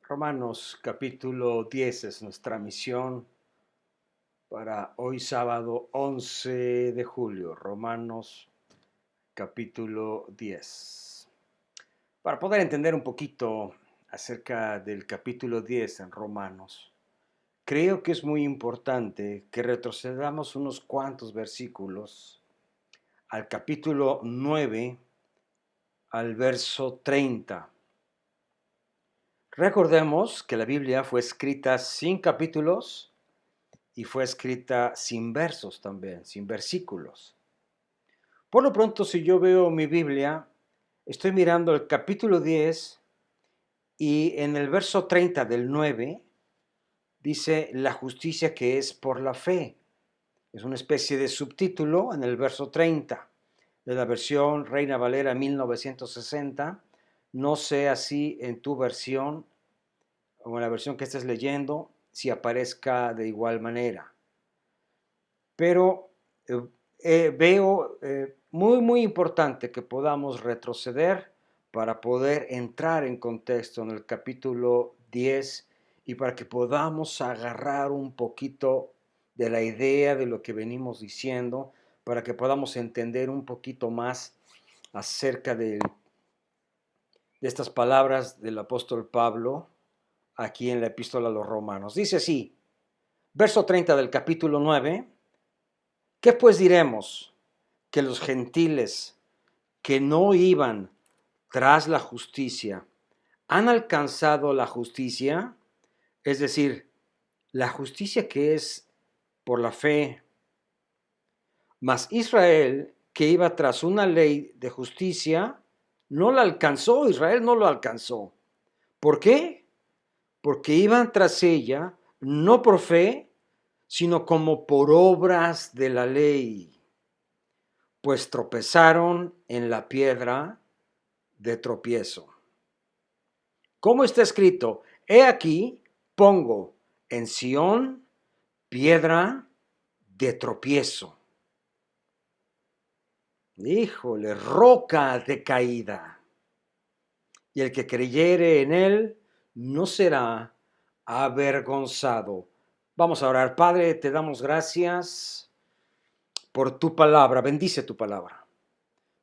Romanos capítulo 10 es nuestra misión para hoy sábado 11 de julio. Romanos capítulo 10. Para poder entender un poquito acerca del capítulo 10 en Romanos, creo que es muy importante que retrocedamos unos cuantos versículos al capítulo 9, al verso 30. Recordemos que la Biblia fue escrita sin capítulos y fue escrita sin versos también, sin versículos. Por lo pronto, si yo veo mi Biblia, estoy mirando el capítulo 10 y en el verso 30 del 9 dice la justicia que es por la fe. Es una especie de subtítulo en el verso 30 de la versión Reina Valera 1960. No sé así en tu versión o en la versión que estés leyendo si aparezca de igual manera. Pero veo muy importante que podamos retroceder para poder entrar en contexto en el capítulo 10 y para que podamos agarrar un poquito de la idea de lo que venimos diciendo, para que podamos entender un poquito más acerca de estas palabras del apóstol Pablo aquí en la epístola a los Romanos. Dice así, verso 30 del capítulo 9. ¿Qué pues diremos? Que los gentiles que no iban tras la justicia han alcanzado la justicia, es decir, la justicia que es por la fe. Mas Israel, que iba tras una ley de justicia, no la alcanzó, Israel no lo alcanzó. ¿Por qué? Porque iban tras ella no por fe, sino como por obras de la ley, pues tropezaron en la piedra de tropiezo. ¿Cómo está escrito? He aquí, pongo en Sión piedra de tropiezo. Híjole, roca de caída. Y el que creyere en él no será avergonzado. Vamos a orar. Padre, te damos gracias por tu palabra. Bendice tu palabra.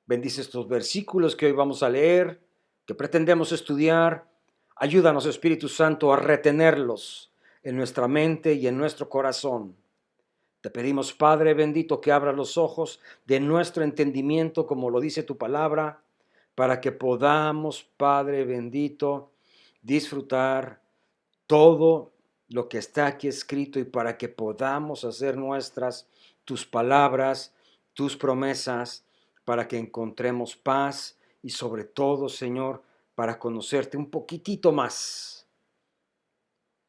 Bendice estos versículos que hoy vamos a leer, que pretendemos estudiar. Ayúdanos, Espíritu Santo, a retenerlos en nuestra mente y en nuestro corazón. Te pedimos, Padre bendito, que abra los ojos de nuestro entendimiento, como lo dice tu palabra, para que podamos, Padre bendito, disfrutar todo lo que está aquí escrito y para que podamos hacer nuestras tus palabras, tus promesas, para que encontremos paz y sobre todo, Señor, para conocerte un poquitito más.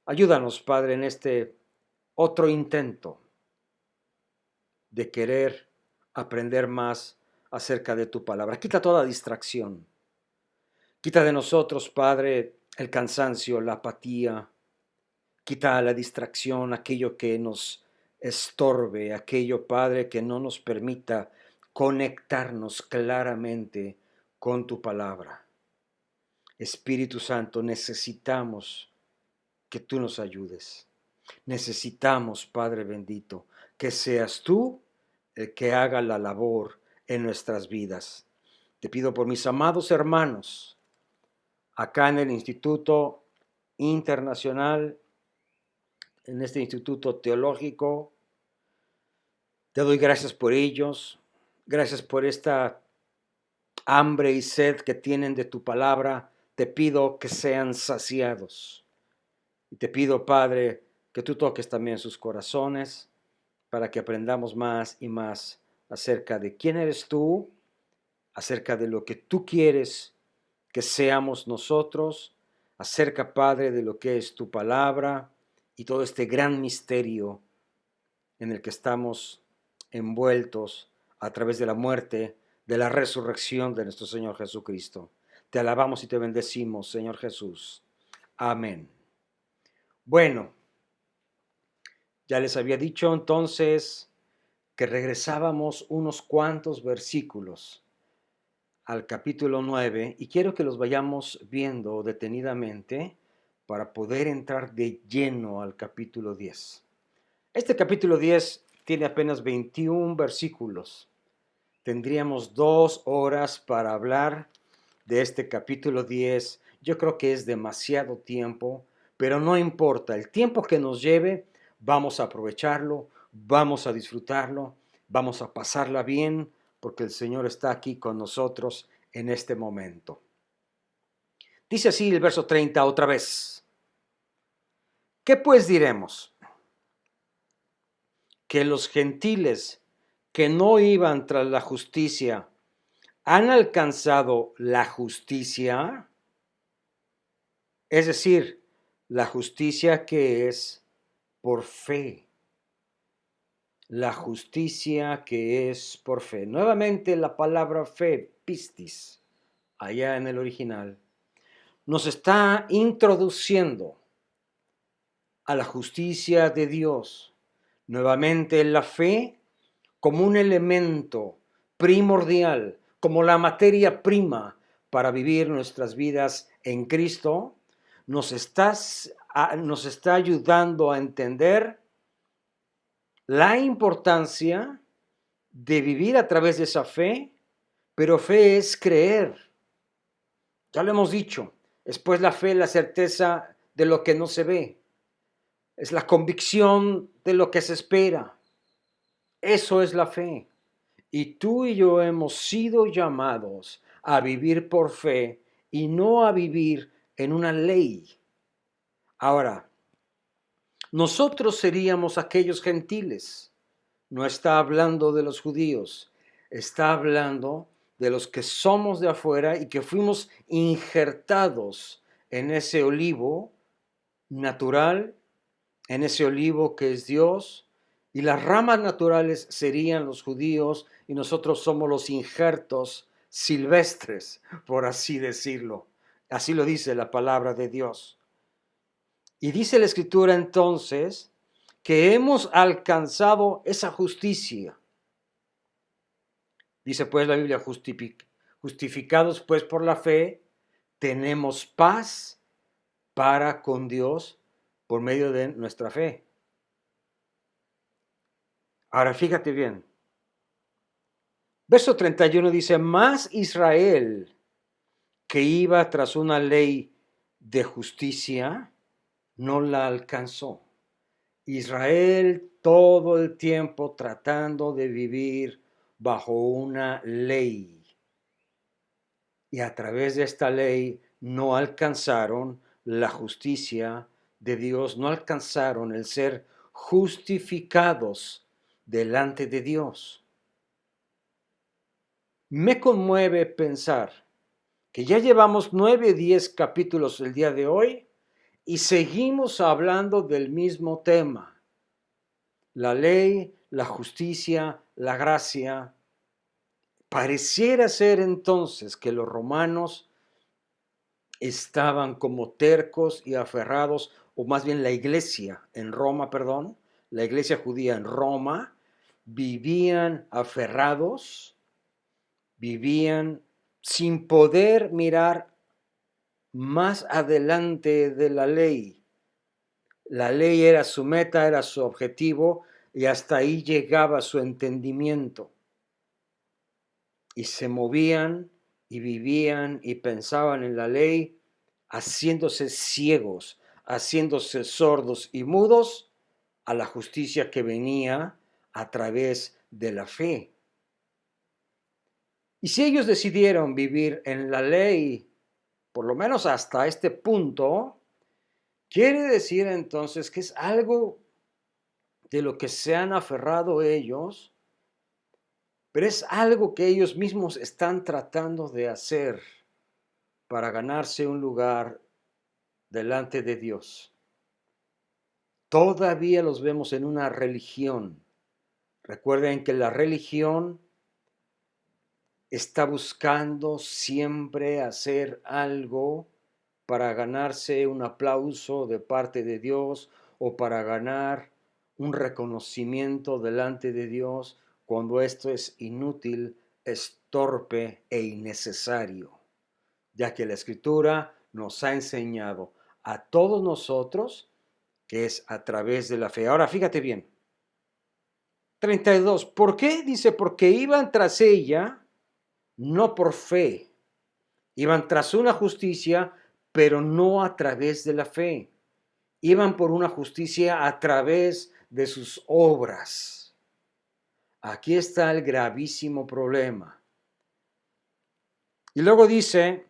Ayúdanos, Padre, en este otro intento de querer aprender más acerca de tu palabra. Quita toda distracción. Quita de nosotros, Padre, el cansancio, la apatía. Quita la distracción, aquello que nos estorbe, aquello, Padre, que no nos permita conectarnos claramente con tu palabra. Espíritu Santo, necesitamos que tú nos ayudes. Necesitamos, Padre bendito, que seas tú el que haga la labor en nuestras vidas. Te pido por mis amados hermanos, acá en el Instituto Internacional, en este Instituto Teológico. Te doy gracias por ellos, gracias por esta hambre y sed que tienen de tu palabra. Te pido que sean saciados. Y te pido, Padre, que tú toques también sus corazones para que aprendamos más y más acerca de quién eres tú, acerca de lo que tú quieres que seamos nosotros, acerca, Padre, de lo que es tu palabra y todo este gran misterio en el que estamos envueltos a través de la muerte, de la resurrección de nuestro Señor Jesucristo. Te alabamos y te bendecimos, Señor Jesús. Amén. Bueno, ya les había dicho entonces que regresábamos unos cuantos versículos al capítulo 9 y quiero que los vayamos viendo detenidamente para poder entrar de lleno al capítulo 10. Este capítulo 10 tiene apenas 21 versículos. Tendríamos 2 horas para hablar de este capítulo 10. Yo creo que es demasiado tiempo, pero no importa. El tiempo que nos lleve, vamos a aprovecharlo, vamos a disfrutarlo, vamos a pasarla bien, porque el Señor está aquí con nosotros en este momento. Dice así el verso 30 otra vez. ¿Qué pues diremos? ¿Que los gentiles que no iban tras la justicia han alcanzado la justicia? Es decir, la justicia que es por fe. La justicia que es por fe. Nuevamente la palabra fe, pistis, allá en el original, nos está introduciendo a la justicia de Dios. Nuevamente la fe como un elemento primordial, como la materia prima para vivir nuestras vidas en Cristo, nos está ayudando a entender la importancia de vivir a través de esa fe, pero fe es creer. Ya lo hemos dicho, después la fe es la certeza de lo que no se ve, es la convicción de lo que se espera. Eso es la fe. Y tú y yo hemos sido llamados a vivir por fe y no a vivir en una ley. Ahora, nosotros seríamos aquellos gentiles. No está hablando de los judíos, está hablando de los que somos de afuera y que fuimos injertados en ese olivo natural, en ese olivo que es Dios, y las ramas naturales serían los judíos y nosotros somos los injertos silvestres, por así decirlo. Así lo dice la palabra de Dios. Y dice la Escritura entonces que hemos alcanzado esa justicia. Dice pues la Biblia, justificados pues por la fe, tenemos paz para con Dios por medio de nuestra fe. Ahora fíjate bien. Verso 31 dice, más Israel, que iba tras una ley de justicia, no la alcanzó. Israel todo el tiempo tratando de vivir bajo una ley. Y a través de esta ley no alcanzaron la justicia de Dios, no alcanzaron el ser justificados delante de Dios. Me conmueve pensar que ya llevamos 9, 10 capítulos el día de hoy y seguimos hablando del mismo tema. La ley, la justicia, la gracia. Pareciera ser entonces que los romanos estaban como tercos y aferrados, o más bien la iglesia en Roma, la iglesia judía en Roma, vivían aferrados, vivían sin poder mirar más adelante de la ley. La ley era su meta, era su objetivo, y hasta ahí llegaba su entendimiento. Y se movían y vivían y pensaban en la ley, haciéndose ciegos, haciéndose sordos y mudos a la justicia que venía a través de la fe. Y si ellos decidieron vivir en la ley, por lo menos hasta este punto, quiere decir entonces que es algo de lo que se han aferrado ellos, pero es algo que ellos mismos están tratando de hacer para ganarse un lugar delante de Dios. Todavía los vemos en una religión. Recuerden que la religión está buscando siempre hacer algo para ganarse un aplauso de parte de Dios o para ganar un reconocimiento delante de Dios, cuando esto es inútil, es torpe e innecesario, ya que la Escritura nos ha enseñado a todos nosotros, que es a través de la fe. Ahora fíjate bien. 32. ¿Por qué? Dice, porque iban tras ella, no por fe. Iban tras una justicia, pero no a través de la fe. Iban por una justicia a través de sus obras. Aquí está el gravísimo problema. Y luego dice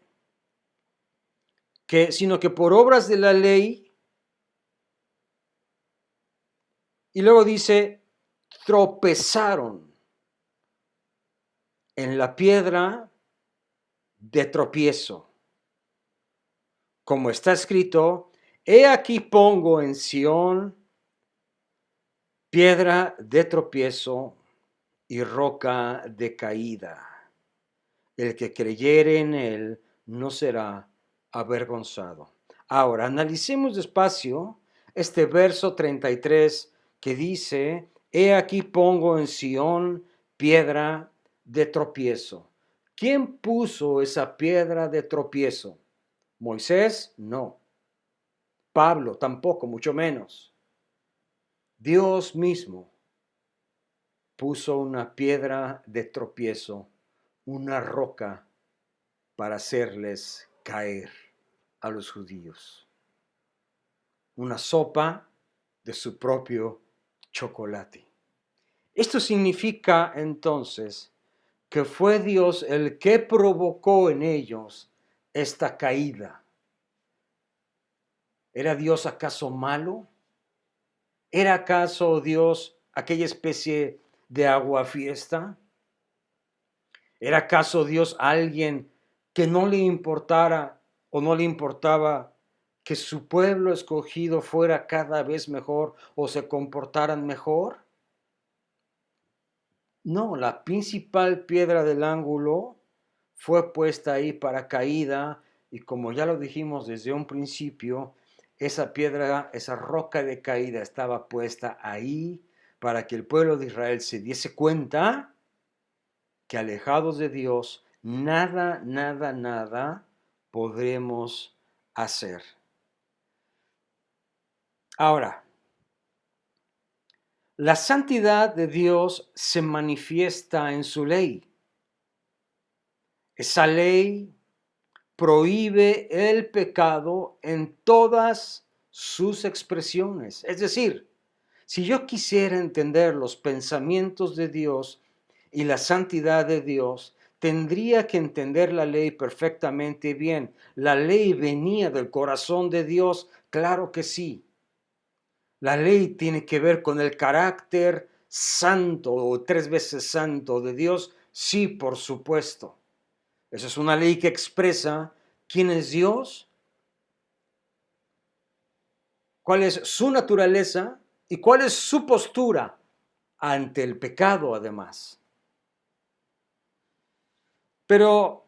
que, sino que por obras de la ley, y luego dice, tropezaron en la piedra de tropiezo. Como está escrito, he aquí pongo en Sión piedra de tropiezo y roca de caída. El que creyere en él no será avergonzado. Ahora, analicemos despacio este verso 33 que dice, he aquí pongo en Sión piedra de tropiezo. ¿Quién puso esa piedra de tropiezo? ¿Moisés? No. Pablo tampoco, mucho menos. Dios mismo puso una piedra de tropiezo, una roca para hacerles caer a los judíos. Una sopa de su propio chocolate. Esto significa entonces que fue Dios el que provocó en ellos esta caída. ¿Era Dios acaso malo? ¿Era acaso Dios aquella especie de aguafiesta? ¿Era acaso Dios alguien que no le importara o no le importaba que su pueblo escogido fuera cada vez mejor o se comportaran mejor? No, la principal piedra del ángulo fue puesta ahí para caída y como ya lo dijimos desde un principio, esa piedra, esa roca de caída estaba puesta ahí para que el pueblo de Israel se diese cuenta que alejados de Dios, nada podremos hacer. Ahora, la santidad de Dios se manifiesta en su ley. Esa ley prohíbe el pecado en todas sus expresiones. Es decir, si yo quisiera entender los pensamientos de Dios y la santidad de Dios, tendría que entender la ley perfectamente bien. La ley venía del corazón de Dios, claro que sí. La ley tiene que ver con el carácter santo o 3 veces santo de Dios, sí, por supuesto. Esa es una ley que expresa quién es Dios, cuál es su naturaleza y cuál es su postura ante el pecado, además. Pero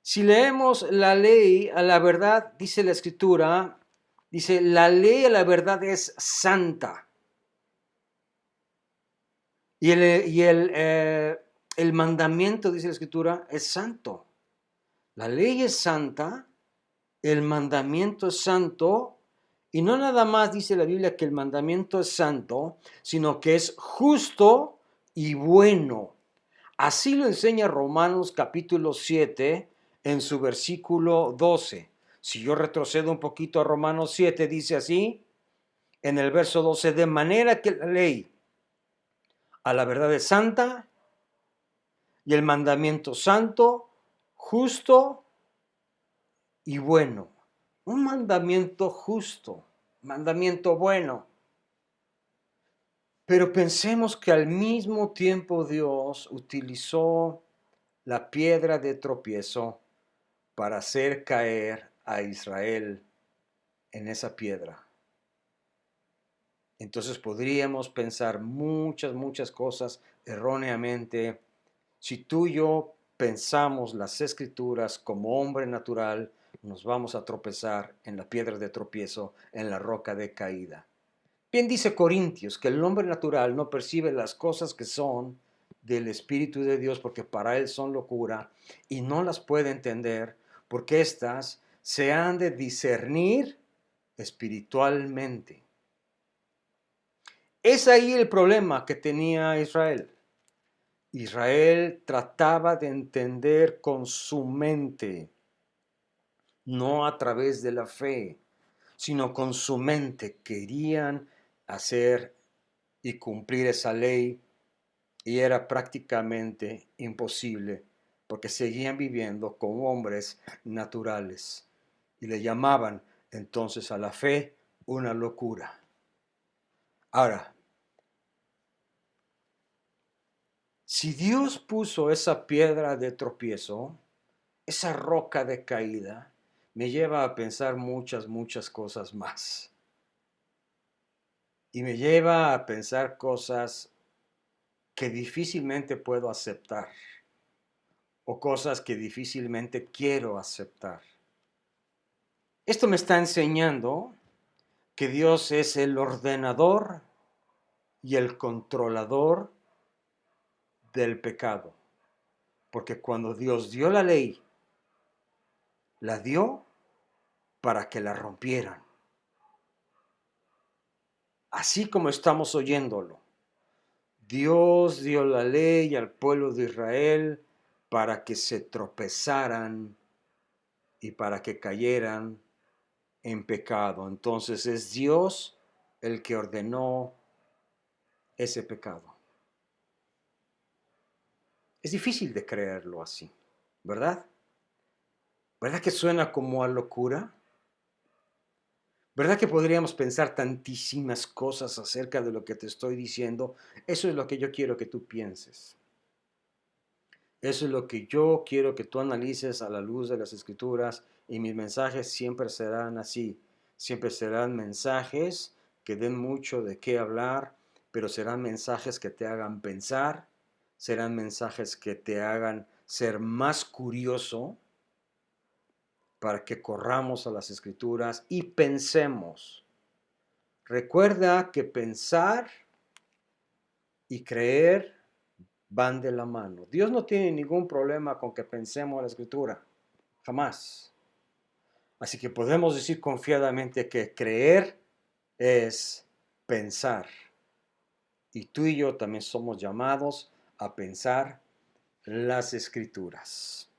si leemos la ley a la verdad, dice la Escritura, dice, la ley a la verdad es santa. Y el mandamiento, dice la Escritura, es santo. La ley es santa, el mandamiento es santo, y no nada más dice la Biblia que el mandamiento es santo, sino que es justo y bueno. Así lo enseña Romanos capítulo 7 en su versículo 12. Si yo retrocedo un poquito a Romanos 7, dice así, en el verso 12, de manera que la ley a la verdad es santa y el mandamiento santo, justo y bueno. Un mandamiento justo, mandamiento bueno. Pero pensemos que al mismo tiempo Dios utilizó la piedra de tropiezo para hacer caer a Israel en esa piedra. Entonces podríamos pensar muchas cosas erróneamente. Si tú y yo pensamos las escrituras como hombre natural, nos vamos a tropezar en la piedra de tropiezo, en la roca de caída. Bien dice Corintios que el hombre natural no percibe las cosas que son del Espíritu de Dios porque para él son locura y no las puede entender porque éstas se han de discernir espiritualmente. Es ahí el problema que tenía Israel. Israel trataba de entender con su mente, no a través de la fe, sino con su mente. Querían hacer y cumplir esa ley y era prácticamente imposible porque seguían viviendo como hombres naturales y le llamaban entonces a la fe una locura. Ahora, si Dios puso esa piedra de tropiezo, esa roca de caída, me lleva a pensar muchas cosas más. Y me lleva a pensar cosas que difícilmente puedo aceptar o cosas que difícilmente quiero aceptar. Esto me está enseñando que Dios es el ordenador y el controlador del pecado. Porque cuando Dios dio la ley, la dio para que la rompieran. Así como estamos oyéndolo. Dios dio la ley al pueblo de Israel para que se tropezaran y para que cayeran en pecado. Entonces es Dios el que ordenó ese pecado. Es difícil de creerlo así, ¿verdad? ¿Verdad que suena como a locura? ¿Verdad que podríamos pensar tantísimas cosas acerca de lo que te estoy diciendo? Eso es lo que yo quiero que tú pienses. Eso es lo que yo quiero que tú analices a la luz de las Escrituras y mis mensajes siempre serán así. Siempre serán mensajes que den mucho de qué hablar, pero serán mensajes que te hagan pensar, serán mensajes que te hagan ser más curioso para que corramos a las Escrituras y pensemos. Recuerda que pensar y creer van de la mano. Dios no tiene ningún problema con que pensemos la Escritura, jamás. Así que podemos decir confiadamente que creer es pensar. Y tú y yo también somos llamados a pensar las Escrituras.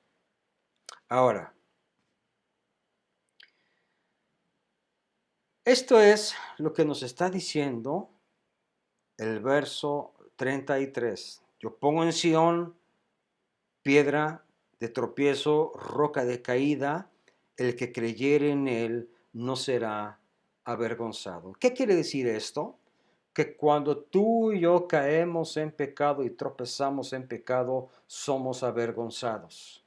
Ahora, esto es lo que nos está diciendo el verso 33. Yo pongo en Sión piedra de tropiezo, roca de caída, el que creyere en él no será avergonzado. ¿Qué quiere decir esto? Que cuando tú y yo caemos en pecado y tropezamos en pecado, somos avergonzados.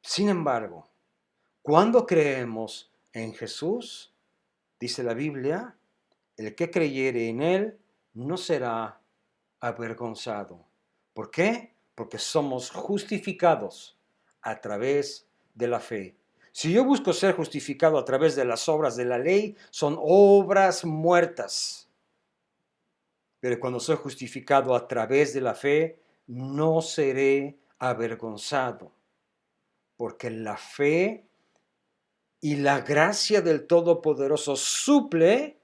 Sin embargo, cuando creemos en Jesús, dice la Biblia, el que creyere en él no será avergonzado. ¿Por qué? Porque somos justificados a través de la fe. Si yo busco ser justificado a través de las obras de la ley, son obras muertas. Pero cuando soy justificado a través de la fe, no seré avergonzado. Porque la fe y la gracia del Todopoderoso suple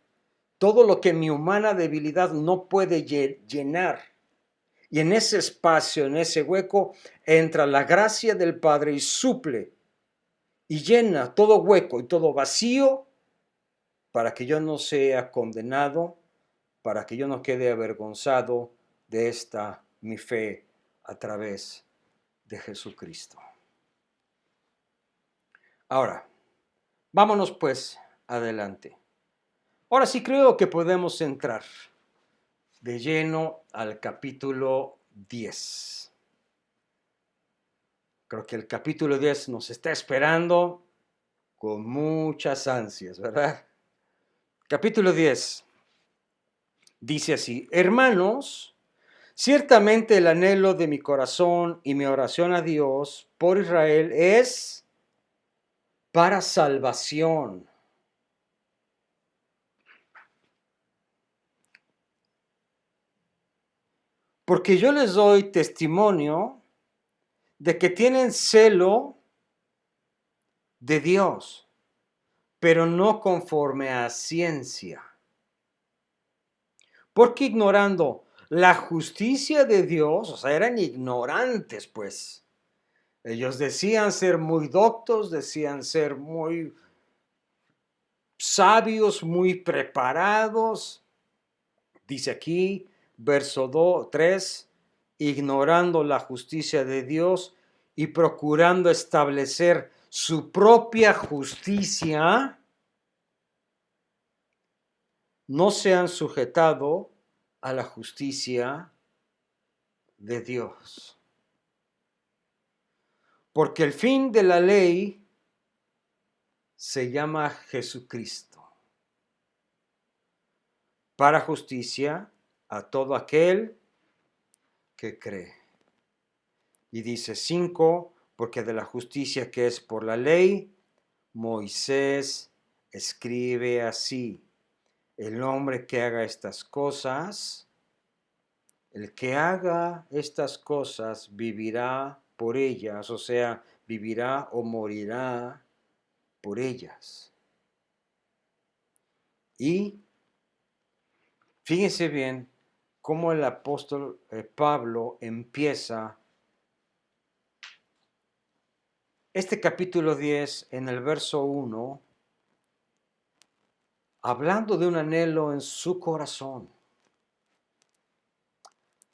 todo lo que mi humana debilidad no puede llenar. Y en ese espacio, en ese hueco, entra la gracia del Padre y suple y llena todo hueco y todo vacío para que yo no sea condenado, para que yo no quede avergonzado de esta mi fe a través de Jesucristo. Ahora, vámonos pues adelante. Ahora sí creo que podemos entrar de lleno al capítulo 10. Creo que el capítulo 10 nos está esperando con muchas ansias, ¿verdad? Capítulo 10 dice así: hermanos, ciertamente el anhelo de mi corazón y mi oración a Dios por Israel es para salvación. Porque yo les doy testimonio de que tienen celo de Dios, pero no conforme a ciencia. Porque ignorando la justicia de Dios, o sea, eran ignorantes, pues. Ellos decían ser muy doctos, decían ser muy sabios, muy preparados. Dice aquí, verso 3, ignorando la justicia de Dios y procurando establecer su propia justicia, no se han sujetado a la justicia de Dios. Porque el fin de la ley se llama Jesucristo, para justicia a todo aquel que cree. Y dice 5, porque de la justicia que es por la ley, Moisés escribe así: el hombre que haga estas cosas, el que haga estas cosas vivirá por ellas, o sea, vivirá o morirá por ellas. Y fíjense bien cómo el apóstol Pablo empieza este capítulo 10 en el verso 1, hablando de un anhelo en su corazón.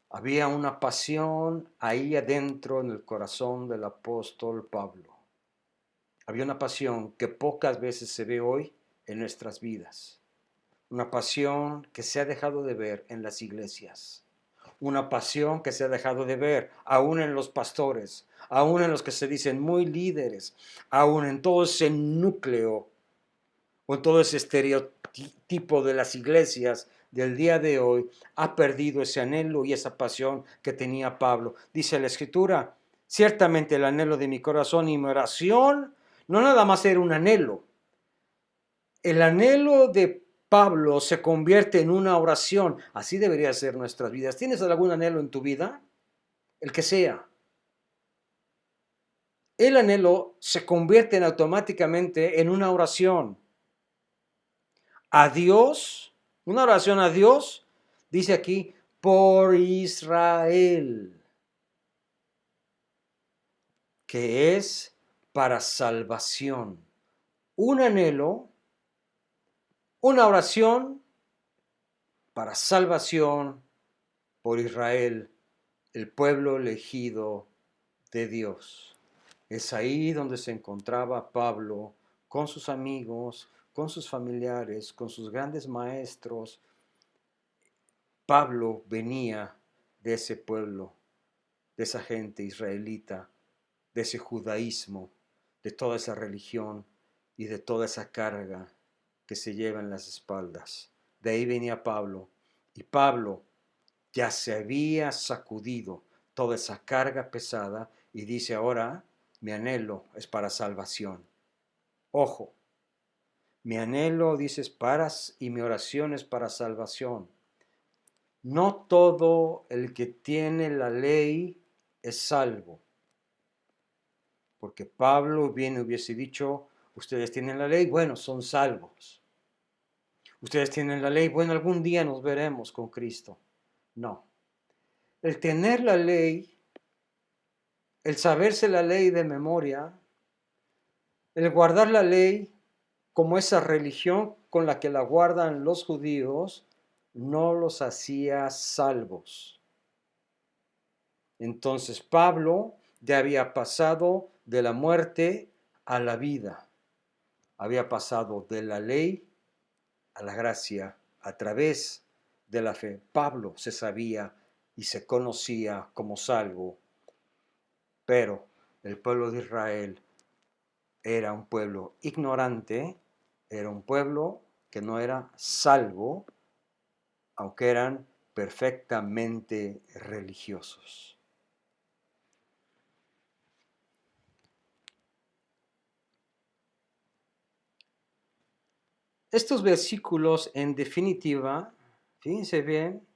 Había una pasión ahí adentro en el corazón del apóstol Pablo. Había una pasión que pocas veces se ve hoy en nuestras vidas. Una pasión que se ha dejado de ver en las iglesias. Una pasión que se ha dejado de ver aún en los pastores, aún en los que se dicen muy líderes, aún en todo ese núcleo o en todo ese estereotipo de las iglesias del día de hoy. Ha perdido ese anhelo y esa pasión que tenía Pablo. Dice la Escritura, ciertamente el anhelo de mi corazón y mi oración no nada más era un anhelo. El anhelo de Pablo se convierte en una oración. Así debería ser nuestras vidas. ¿Tienes algún anhelo en tu vida? El que sea. El anhelo se convierte automáticamente en una oración. A Dios, una oración a Dios, dice aquí, por Israel, que es para salvación. Un anhelo, una oración para salvación por Israel, el pueblo elegido de Dios. Es ahí donde se encontraba Pablo con sus amigos, con sus familiares, con sus grandes maestros. Pablo venía de ese pueblo, de esa gente israelita, de ese judaísmo, de toda esa religión y de toda esa carga que se lleva en las espaldas. De ahí venía Pablo. Y Pablo ya se había sacudido toda esa carga pesada y dice ahora, mi anhelo es para salvación. Ojo, mi anhelo, dices, y mi oración es para salvación. No todo el que tiene la ley es salvo. Porque Pablo bien hubiese dicho, ustedes tienen la ley, bueno, son salvos. Ustedes tienen la ley, bueno, algún día nos veremos con Cristo. No. El tener la ley, el saberse la ley de memoria, el guardar la ley como esa religión con la que la guardan los judíos, no los hacía salvos. Entonces Pablo ya había pasado de la muerte a la vida. Había pasado de la ley a la gracia a través de la fe. Pablo se sabía y se conocía como salvo, pero el pueblo de Israel era un pueblo ignorante, era un pueblo que no era salvo, aunque eran perfectamente religiosos. Estos versículos, en definitiva, fíjense bien,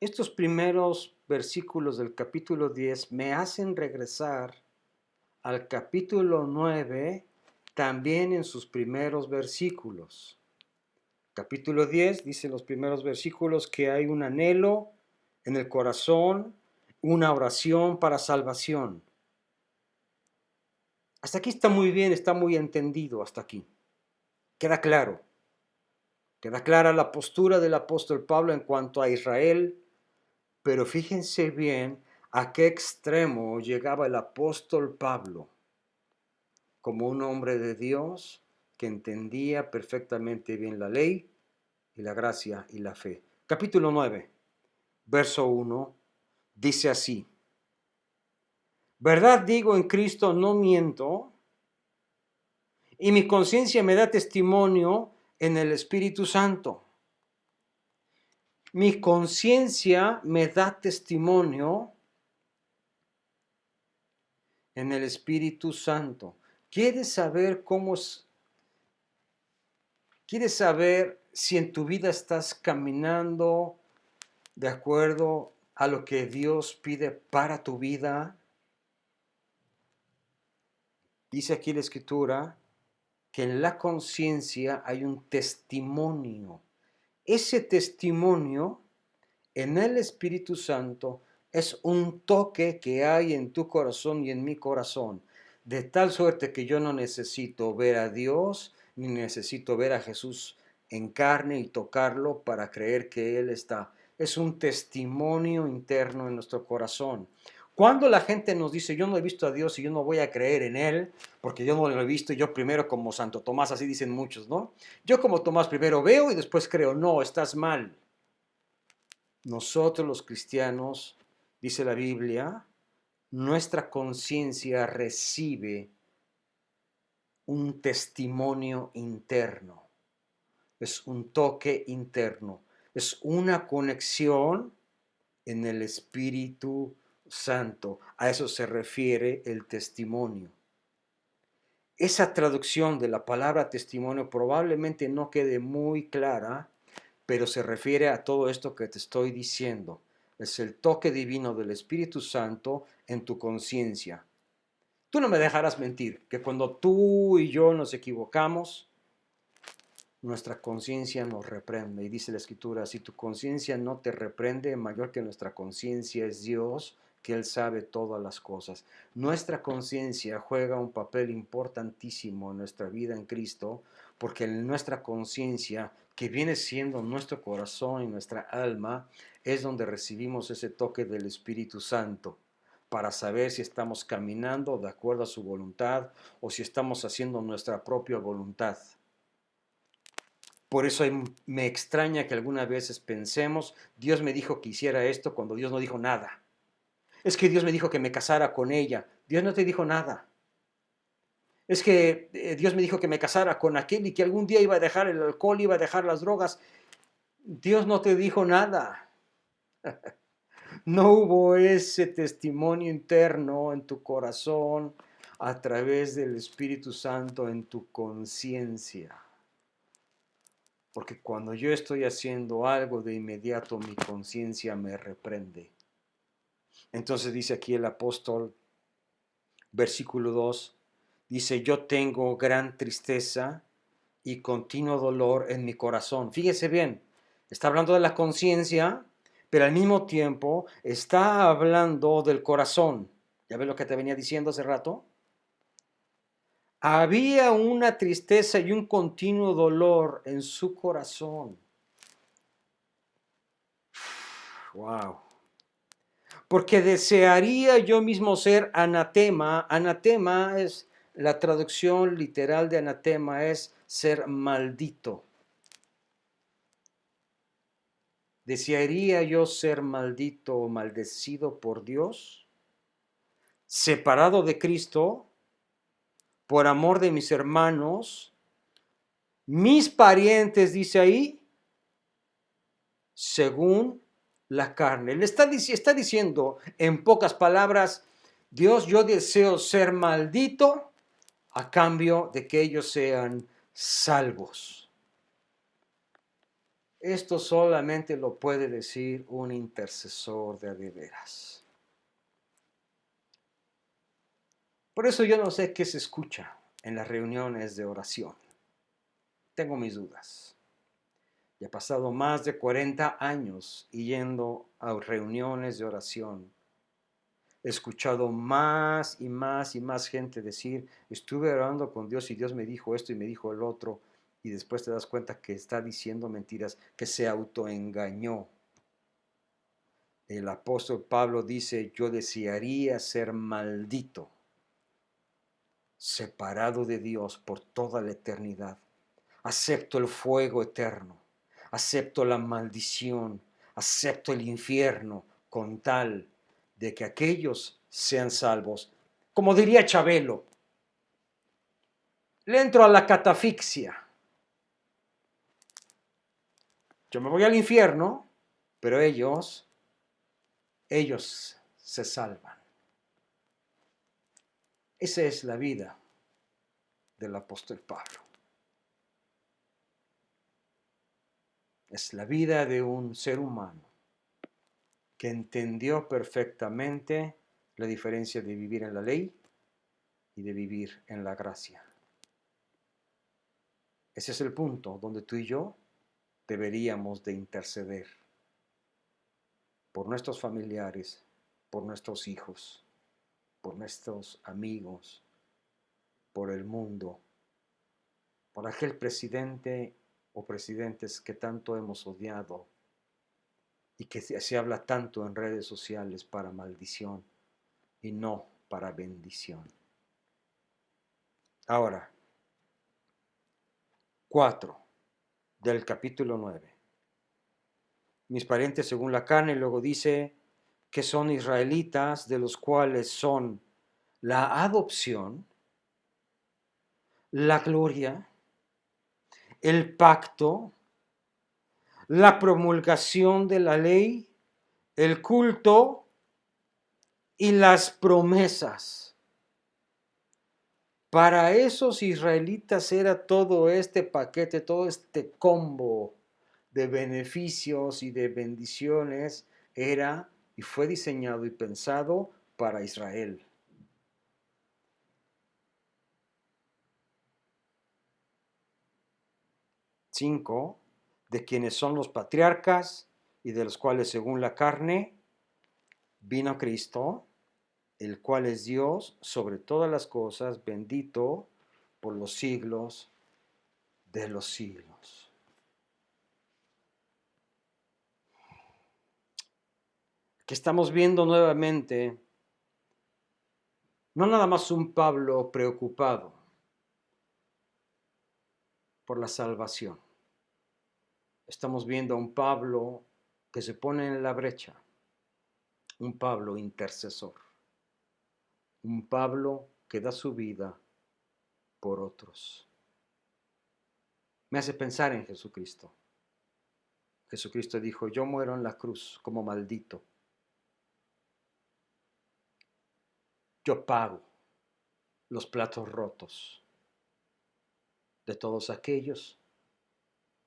estos primeros versículos del capítulo 10 me hacen regresar al capítulo 9 también en sus primeros versículos. Capítulo 10 dice en los primeros versículos que hay un anhelo en el corazón, una oración para salvación. Hasta aquí está muy bien, está muy entendido hasta aquí. Queda claro. Queda clara la postura del apóstol Pablo en cuanto a Israel, pero fíjense bien a qué extremo llegaba el apóstol Pablo como un hombre de Dios que entendía perfectamente bien la ley y la gracia y la fe. Capítulo 9, verso 1, dice así: verdad digo en Cristo, no miento, y mi conciencia me da testimonio en el Espíritu Santo. Mi conciencia me da testimonio en el Espíritu Santo. ¿Quieres saber cómo es? ¿Quieres saber si en tu vida estás caminando de acuerdo a lo que Dios pide para tu vida? Dice aquí la Escritura que en la conciencia hay un testimonio. Ese testimonio en el Espíritu Santo es un toque que hay en tu corazón y en mi corazón, de tal suerte que yo no necesito ver a Dios, ni necesito ver a Jesús en carne y tocarlo para creer que Él está. Es un testimonio interno en nuestro corazón. Cuando la gente nos dice, yo no he visto a Dios y yo no voy a creer en Él, porque yo no lo he visto, yo primero como Santo Tomás, así dicen muchos, ¿no? Yo como Tomás primero veo y después creo. No, estás mal. Nosotros los cristianos, dice la Biblia, nuestra conciencia recibe un testimonio interno, es un toque interno, es una conexión en el Espíritu Santo. A eso se refiere el testimonio. Esa traducción de la palabra testimonio probablemente no quede muy clara, pero se refiere a todo esto que te estoy diciendo. Es el toque divino del Espíritu Santo en tu conciencia. Tú no me dejarás mentir que cuando tú y yo nos equivocamos, nuestra conciencia nos reprende. Y dice la Escritura, si tu conciencia no te reprende, mayor que nuestra conciencia es Dios, que Él sabe todas las cosas. Nuestra conciencia juega un papel importantísimo en nuestra vida en Cristo, porque en nuestra conciencia, que viene siendo nuestro corazón y nuestra alma, es donde recibimos ese toque del Espíritu Santo, para saber si estamos caminando de acuerdo a su voluntad o si estamos haciendo nuestra propia voluntad. Por eso me extraña que algunas veces pensemos, Dios me dijo que hiciera esto cuando Dios no dijo nada. Es que Dios me dijo que me casara con ella. Dios no te dijo nada. Es que Dios me dijo que me casara con aquel y que algún día iba a dejar el alcohol, iba a dejar las drogas. Dios no te dijo nada. No hubo ese testimonio interno en tu corazón a través del Espíritu Santo en tu conciencia. Porque cuando yo estoy haciendo algo, de inmediato mi conciencia me reprende. Entonces dice aquí el apóstol, versículo 2, dice, yo tengo gran tristeza y continuo dolor en mi corazón. Fíjese bien, está hablando de la conciencia, pero al mismo tiempo está hablando del corazón. ¿Ya ves lo que te venía diciendo hace rato? Había una tristeza y un continuo dolor en su corazón. Wow. Porque desearía yo mismo ser anatema. Anatema es, la traducción literal de anatema es ser maldito. ¿Desearía yo ser maldito o maldecido por Dios? Separado de Cristo, por amor de mis hermanos, mis parientes, dice ahí, según la carne. Le está diciendo en pocas palabras, Dios, yo deseo ser maldito a cambio de que ellos sean salvos. Esto solamente lo puede decir un intercesor de veras. Por eso yo no sé qué se escucha en las reuniones de oración. Tengo mis dudas. Ya he pasado más de 40 años yendo a reuniones de oración. He escuchado más y más y más gente decir, estuve orando con Dios y Dios me dijo esto y me dijo el otro, y después te das cuenta que está diciendo mentiras, que se autoengañó. El apóstol Pablo dice, yo desearía ser maldito, separado de Dios por toda la eternidad. Acepto el fuego eterno, acepto la maldición, acepto el infierno con tal de que aquellos sean salvos. Como diría Chabelo, le entro a la catafixia. Yo me voy al infierno, pero ellos se salvan. Esa es la vida del apóstol Pablo. Es la vida de un ser humano que entendió perfectamente la diferencia de vivir en la ley y de vivir en la gracia. Ese es el punto donde tú y yo deberíamos de interceder por nuestros familiares, por nuestros hijos, por nuestros amigos, por el mundo, por aquel presidente o presidentes que tanto hemos odiado y que se habla tanto en redes sociales para maldición y no para bendición. Ahora, 4 del capítulo 9. Mis parientes según la carne, luego dice que son israelitas, de los cuales son la adopción, la gloria, el pacto, la promulgación de la ley, el culto y las promesas. Para esos israelitas era todo este paquete, todo este combo de beneficios y de bendiciones era y fue diseñado y pensado para Israel. 5, de quienes son los patriarcas y de los cuales según la carne vino Cristo, el cual es Dios sobre todas las cosas, bendito por los siglos de los siglos. Que estamos viendo nuevamente, no nada más un Pablo preocupado por la salvación. Estamos viendo a un Pablo que se pone en la brecha, un Pablo intercesor, un Pablo que da su vida por otros. Me hace pensar en Jesucristo. Jesucristo dijo, yo muero en la cruz como maldito. Yo pago los platos rotos de todos aquellos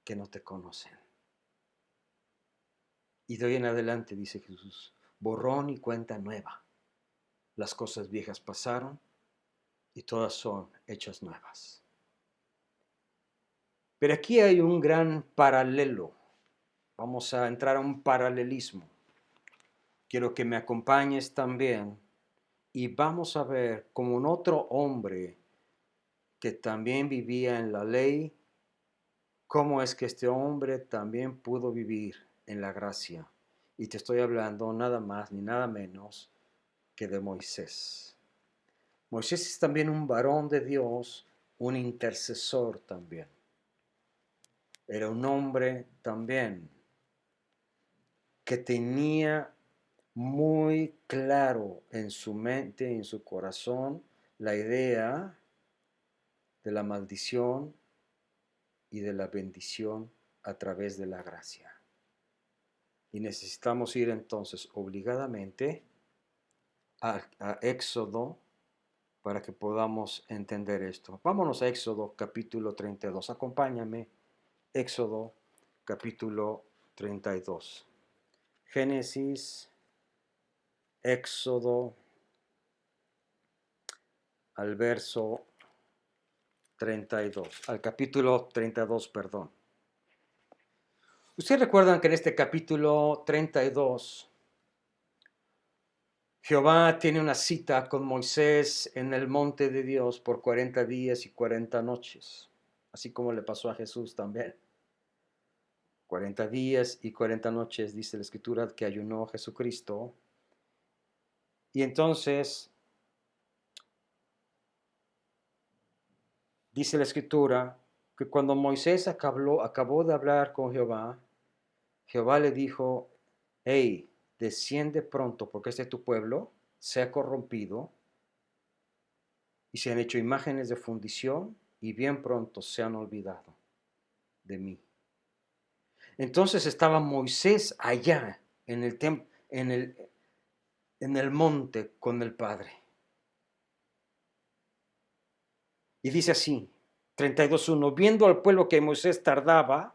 que no te conocen. Y de hoy en adelante, dice Jesús, borrón y cuenta nueva. Las cosas viejas pasaron y todas son hechas nuevas. Pero aquí hay un gran paralelo. Vamos a entrar a un paralelismo. Quiero que me acompañes también y vamos a ver como un otro hombre que también vivía en la ley, cómo es que este hombre también pudo vivir en la gracia. Y te estoy hablando nada más ni nada menos que de Moisés. Moisés es también un varón de Dios, un intercesor también. Era un hombre también que tenía muy claro en su mente, en su corazón, la idea de la maldición y de la bendición a través de la gracia. Y necesitamos ir entonces obligadamente a Éxodo para que podamos entender esto. Vámonos a Éxodo capítulo 32. Acompáñame, Éxodo capítulo 32. Génesis, Éxodo, al verso 32, al capítulo 32, perdón. Ustedes recuerdan que en este capítulo 32, Jehová tiene una cita con Moisés en el monte de Dios por 40 días y 40 noches, así como le pasó a Jesús también. 40 días y 40 noches, dice la Escritura, que ayunó Jesucristo. Y entonces, dice la Escritura, que cuando Moisés acabó de hablar con Jehová, Jehová le dijo, hey, desciende pronto, porque este tu pueblo se ha corrompido y se han hecho imágenes de fundición y bien pronto se han olvidado de mí. Entonces estaba Moisés allá en el monte con el Padre. Y dice así, 32:1, viendo al pueblo que Moisés tardaba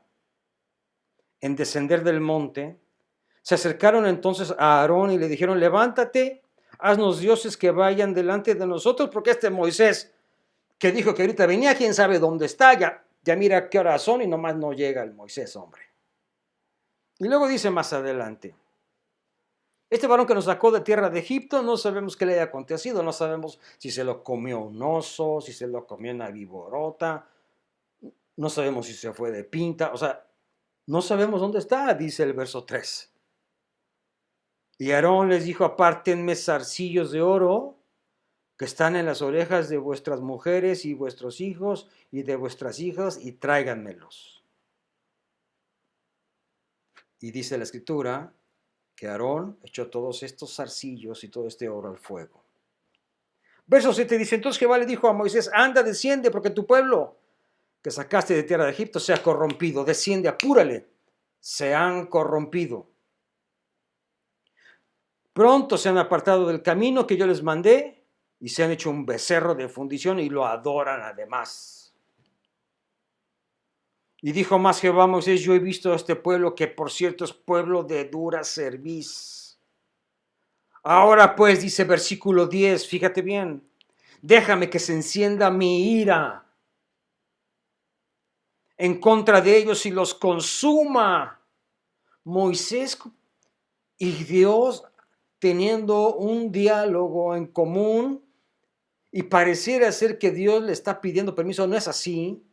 en descender del monte, se acercaron entonces a Aarón y le dijeron, levántate, haznos dioses que vayan delante de nosotros, porque este Moisés que dijo que ahorita venía, quién sabe dónde está, ya mira qué horas son y nomás no llega el Moisés, hombre. Y luego dice más adelante, este varón que nos sacó de tierra de Egipto, no sabemos qué le haya acontecido, no sabemos si se lo comió un oso, si se lo comió una víborota, no sabemos si se fue de pinta, o sea, no sabemos dónde está, dice el verso 3. Y Aarón les dijo, apártenme zarcillos de oro que están en las orejas de vuestras mujeres y vuestros hijos y de vuestras hijas y tráiganmelos. Y dice la Escritura que Aarón echó todos estos zarcillos y todo este oro al fuego. Verso 7 dice, entonces Jehová le dijo a Moisés, anda, desciende, porque tu pueblo que sacaste de tierra de Egipto se ha corrompido, desciende, apúrale, se han corrompido. Pronto se han apartado del camino que yo les mandé y se han hecho un becerro de fundición y lo adoran además. Y dijo más Jehová a Moisés, yo he visto a este pueblo que por cierto es pueblo de dura cerviz. Ahora pues, dice versículo 10, fíjate bien, déjame que se encienda mi ira en contra de ellos y los consuma. Moisés y Dios teniendo un diálogo en común y pareciera ser que Dios le está pidiendo permiso, no es así,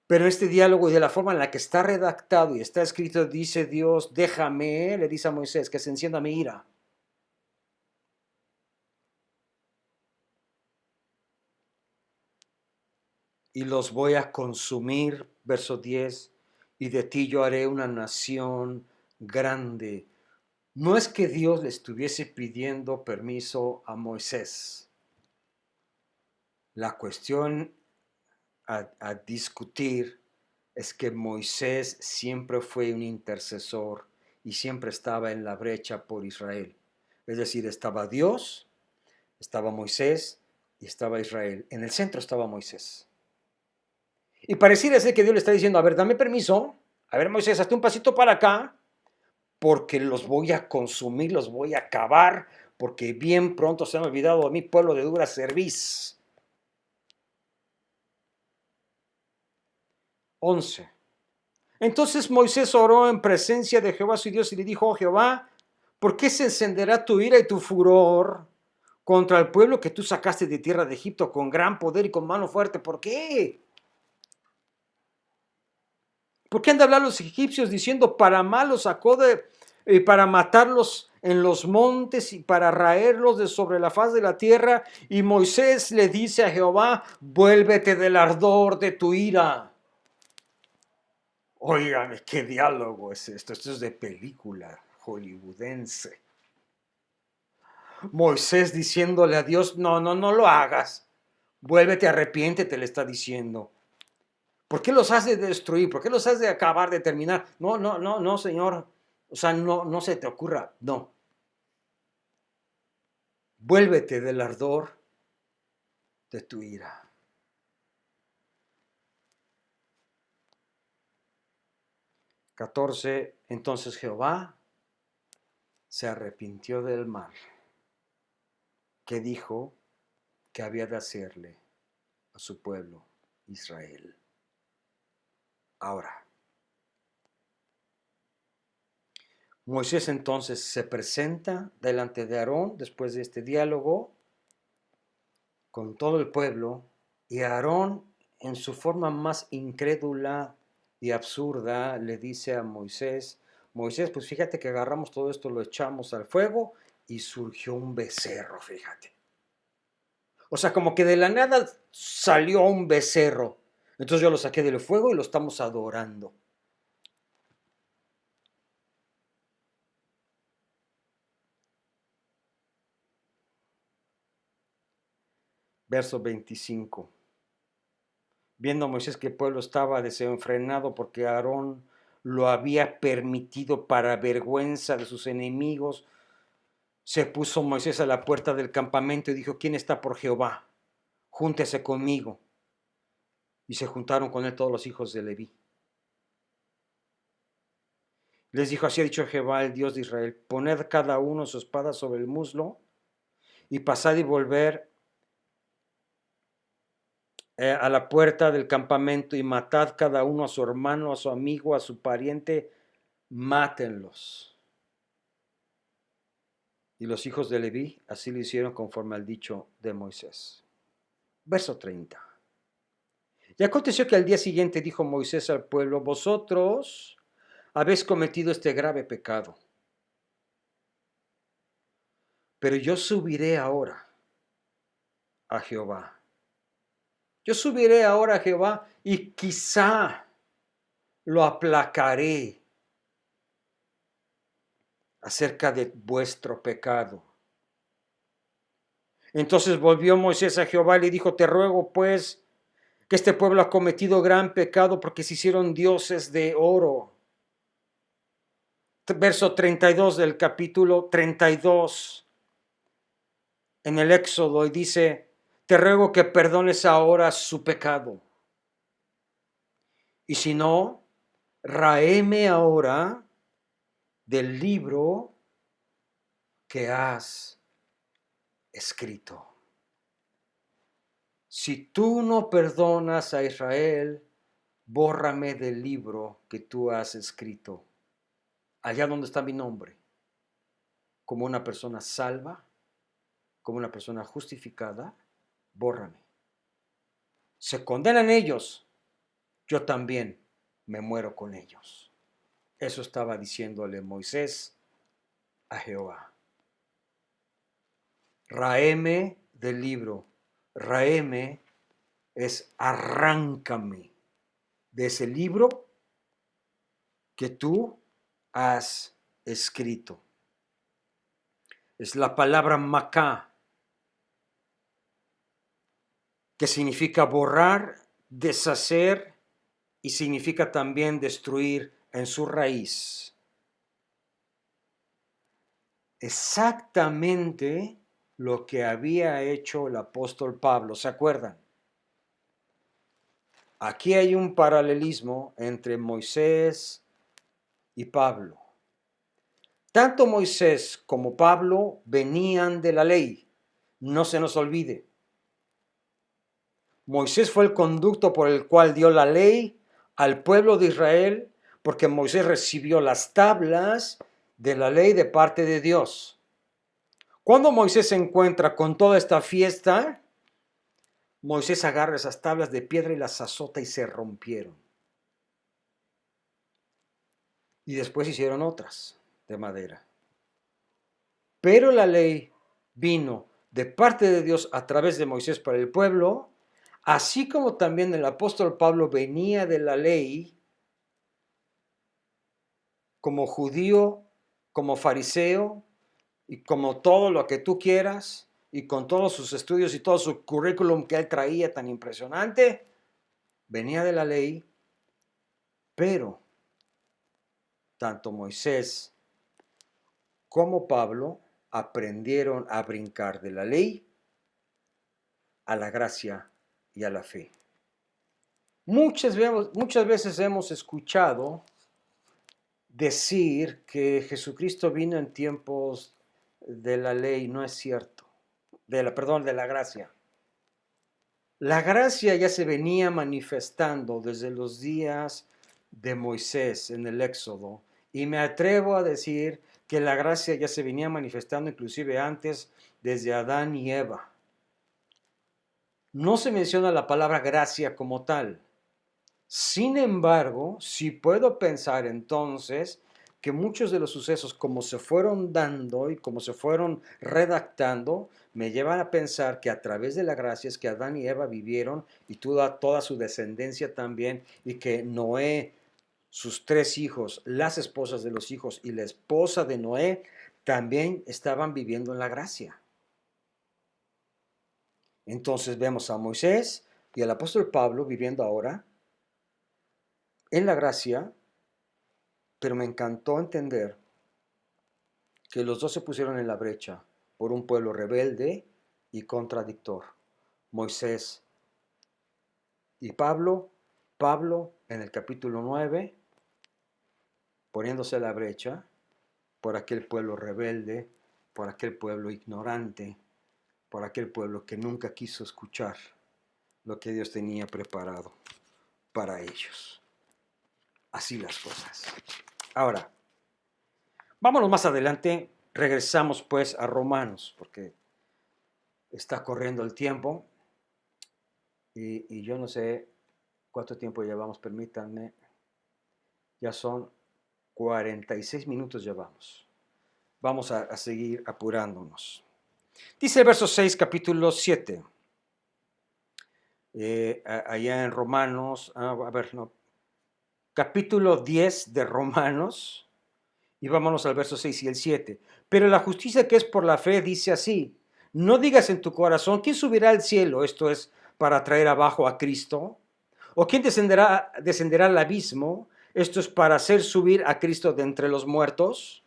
pero este diálogo y de la forma en la que está redactado y está escrito, dice Dios, déjame, le dice a Moisés, que se encienda mi ira. Y los voy a consumir, verso 10, y de ti yo haré una nación grande. No es que Dios le estuviese pidiendo permiso a Moisés. La cuestión a discutir es que Moisés siempre fue un intercesor y siempre estaba en la brecha por Israel. Es decir, estaba Dios, estaba Moisés y estaba Israel. En el centro estaba Moisés. Y pareciera ser que Dios le está diciendo, a ver, dame permiso, a ver Moisés, hazte un pasito para acá, porque los voy a consumir, los voy a acabar, porque bien pronto se han olvidado de mi pueblo de dura cerviz. 11. Entonces Moisés oró en presencia de Jehová su Dios y le dijo, oh Jehová, ¿por qué se encenderá tu ira y tu furor contra el pueblo que tú sacaste de tierra de Egipto con gran poder y con mano fuerte? ¿Por qué? ¿Por qué han de hablar los egipcios diciendo, para mal los sacó para matarlos en los montes y para raerlos de sobre la faz de la tierra? Y Moisés le dice a Jehová, vuélvete del ardor de tu ira. Oigan, qué diálogo es esto. Esto es de película hollywoodense. Moisés diciéndole a Dios, no lo hagas. Vuélvete, arrepiéntete, le está diciendo. ¿Por qué los has de destruir? ¿Por qué los has de acabar, de terminar? No, Señor. O sea, no se te ocurra. No. Vuélvete del ardor de tu ira. 14. Entonces Jehová se arrepintió del mal que dijo que había de hacerle a su pueblo Israel. Ahora, Moisés entonces se presenta delante de Aarón después de este diálogo con todo el pueblo, y Aarón, en su forma más incrédula y absurda, le dice a Moisés, Moisés, pues fíjate que agarramos todo esto, lo echamos al fuego y surgió un becerro, fíjate. O sea, como que de la nada salió un becerro. Entonces yo lo saqué del fuego y lo estamos adorando. Verso 25. Viendo Moisés que el pueblo estaba desenfrenado porque Aarón lo había permitido para vergüenza de sus enemigos, se puso Moisés a la puerta del campamento y dijo, ¿quién está por Jehová? Júntese conmigo. Y se juntaron con él todos los hijos de Leví. Les dijo, así ha dicho Jehová, el Dios de Israel, poned cada uno su espada sobre el muslo y pasad y volver a la puerta del campamento y matad cada uno a su hermano, a su amigo, a su pariente, mátenlos. Y los hijos de Leví así lo hicieron conforme al dicho de Moisés. Verso 30. Y aconteció que al día siguiente dijo Moisés al pueblo, vosotros habéis cometido este grave pecado, pero yo subiré ahora a Jehová. Yo subiré ahora a Jehová y quizá lo aplacaré acerca de vuestro pecado. Entonces volvió Moisés a Jehová y le dijo, te ruego pues que este pueblo ha cometido gran pecado porque se hicieron dioses de oro. Verso 32 del capítulo 32 en el Éxodo y dice, te ruego que perdones ahora su pecado. Y si no, raeme ahora del libro que has escrito. Si tú no perdonas a Israel, bórrame del libro que tú has escrito, allá donde está mi nombre, como una persona salva, como una persona justificada, bórrame. Se condenan ellos, yo también me muero con ellos. Eso estaba diciéndole Moisés a Jehová. Raeme del libro. Raeme es arráncame de ese libro que tú has escrito. Es la palabra macá, que significa borrar, deshacer y significa también destruir en su raíz. Exactamente lo que había hecho el apóstol Pablo, ¿se acuerdan? Aquí hay un paralelismo entre Moisés y Pablo. Tanto Moisés como Pablo venían de la ley, no se nos olvide. Moisés fue el conducto por el cual dio la ley al pueblo de Israel, porque Moisés recibió las tablas de la ley de parte de Dios. Cuando Moisés se encuentra con toda esta fiesta, Moisés agarra esas tablas de piedra y las azota y se rompieron. Y después hicieron otras de madera. Pero la ley vino de parte de Dios a través de Moisés para el pueblo, así como también el apóstol Pablo venía de la ley como judío, como fariseo y como todo lo que tú quieras y con todos sus estudios y todo su currículum que él traía tan impresionante, venía de la ley, pero tanto Moisés como Pablo aprendieron a brincar de la ley a la gracia y a la fe. Muchas veces hemos escuchado decir que Jesucristo vino en tiempos de la ley no es cierto, de la gracia. La gracia ya se venía manifestando desde los días de Moisés en el Éxodo, y me atrevo a decir que la gracia ya se venía manifestando inclusive antes, desde Adán y Eva. No se menciona la palabra gracia como tal. Sin embargo, sí puedo pensar entonces que muchos de los sucesos como se fueron dando y como se fueron redactando, me llevan a pensar que a través de la gracia es que Adán y Eva vivieron y toda su descendencia también, y que Noé, sus 3 hijos, las esposas de los hijos y la esposa de Noé también estaban viviendo en la gracia. Entonces vemos a Moisés y al apóstol Pablo viviendo ahora en la gracia, pero me encantó entender que los dos se pusieron en la brecha por un pueblo rebelde y contradictor. Moisés y Pablo en el capítulo 9, poniéndose a la brecha por aquel pueblo rebelde, por aquel pueblo ignorante, por aquel pueblo que nunca quiso escuchar lo que Dios tenía preparado para ellos. Así las cosas. Ahora, vámonos más adelante, regresamos pues a Romanos, porque está corriendo el tiempo y yo no sé cuánto tiempo llevamos, permítanme, ya son 46 minutos llevamos. Vamos a seguir apurándonos. Dice el verso 6, capítulo 7, allá en Romanos, capítulo 10 de Romanos, y vámonos al verso 6 y el 7. Pero la justicia que es por la fe dice así: no digas en tu corazón, ¿quién subirá al cielo? Esto es, para traer abajo a Cristo. ¿O quién descenderá al abismo? Esto es, para hacer subir a Cristo de entre los muertos.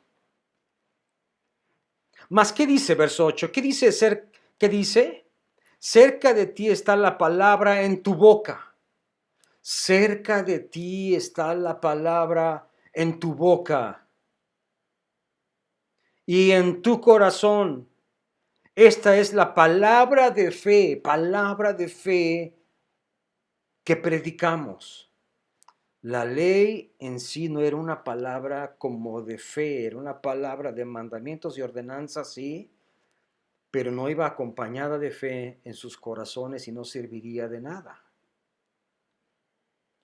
Mas, ¿qué dice verso 8? ¿Qué dice? Cerca de ti está la palabra en tu boca. Cerca de ti está la palabra en tu boca y en tu corazón. Esta es la palabra de fe que predicamos. La ley en sí no era una palabra como de fe, era una palabra de mandamientos y ordenanzas, sí, pero no iba acompañada de fe en sus corazones y no serviría de nada.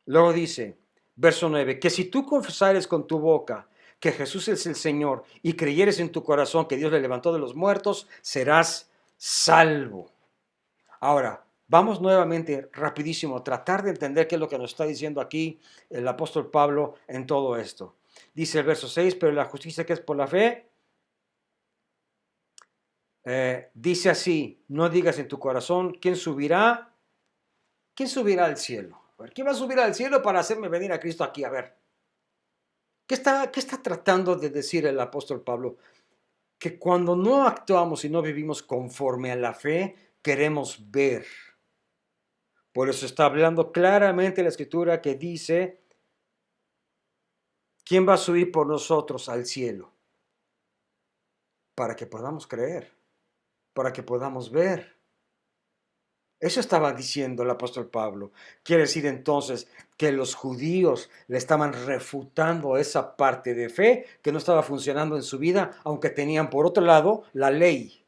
Luego dice, verso 9, que si tú confesares con tu boca que Jesús es el Señor y creyeres en tu corazón que Dios le levantó de los muertos, serás salvo. Ahora, vamos nuevamente, rapidísimo, a tratar de entender qué es lo que nos está diciendo aquí el apóstol Pablo en todo esto. Dice el verso 6, pero la justicia que es por la fe, dice así: no digas en tu corazón, ¿quién subirá? ¿Quién subirá al cielo? A ver, ¿quién va a subir al cielo para hacerme venir a Cristo aquí? A ver, ¿qué está tratando de decir el apóstol Pablo? Que cuando no actuamos y no vivimos conforme a la fe, queremos ver. Por eso está hablando claramente la Escritura que dice: ¿quién va a subir por nosotros al cielo? Para que podamos creer, para que podamos ver. Eso estaba diciendo el apóstol Pablo. Quiere decir entonces que los judíos le estaban refutando esa parte de fe que no estaba funcionando en su vida, aunque tenían por otro lado la ley.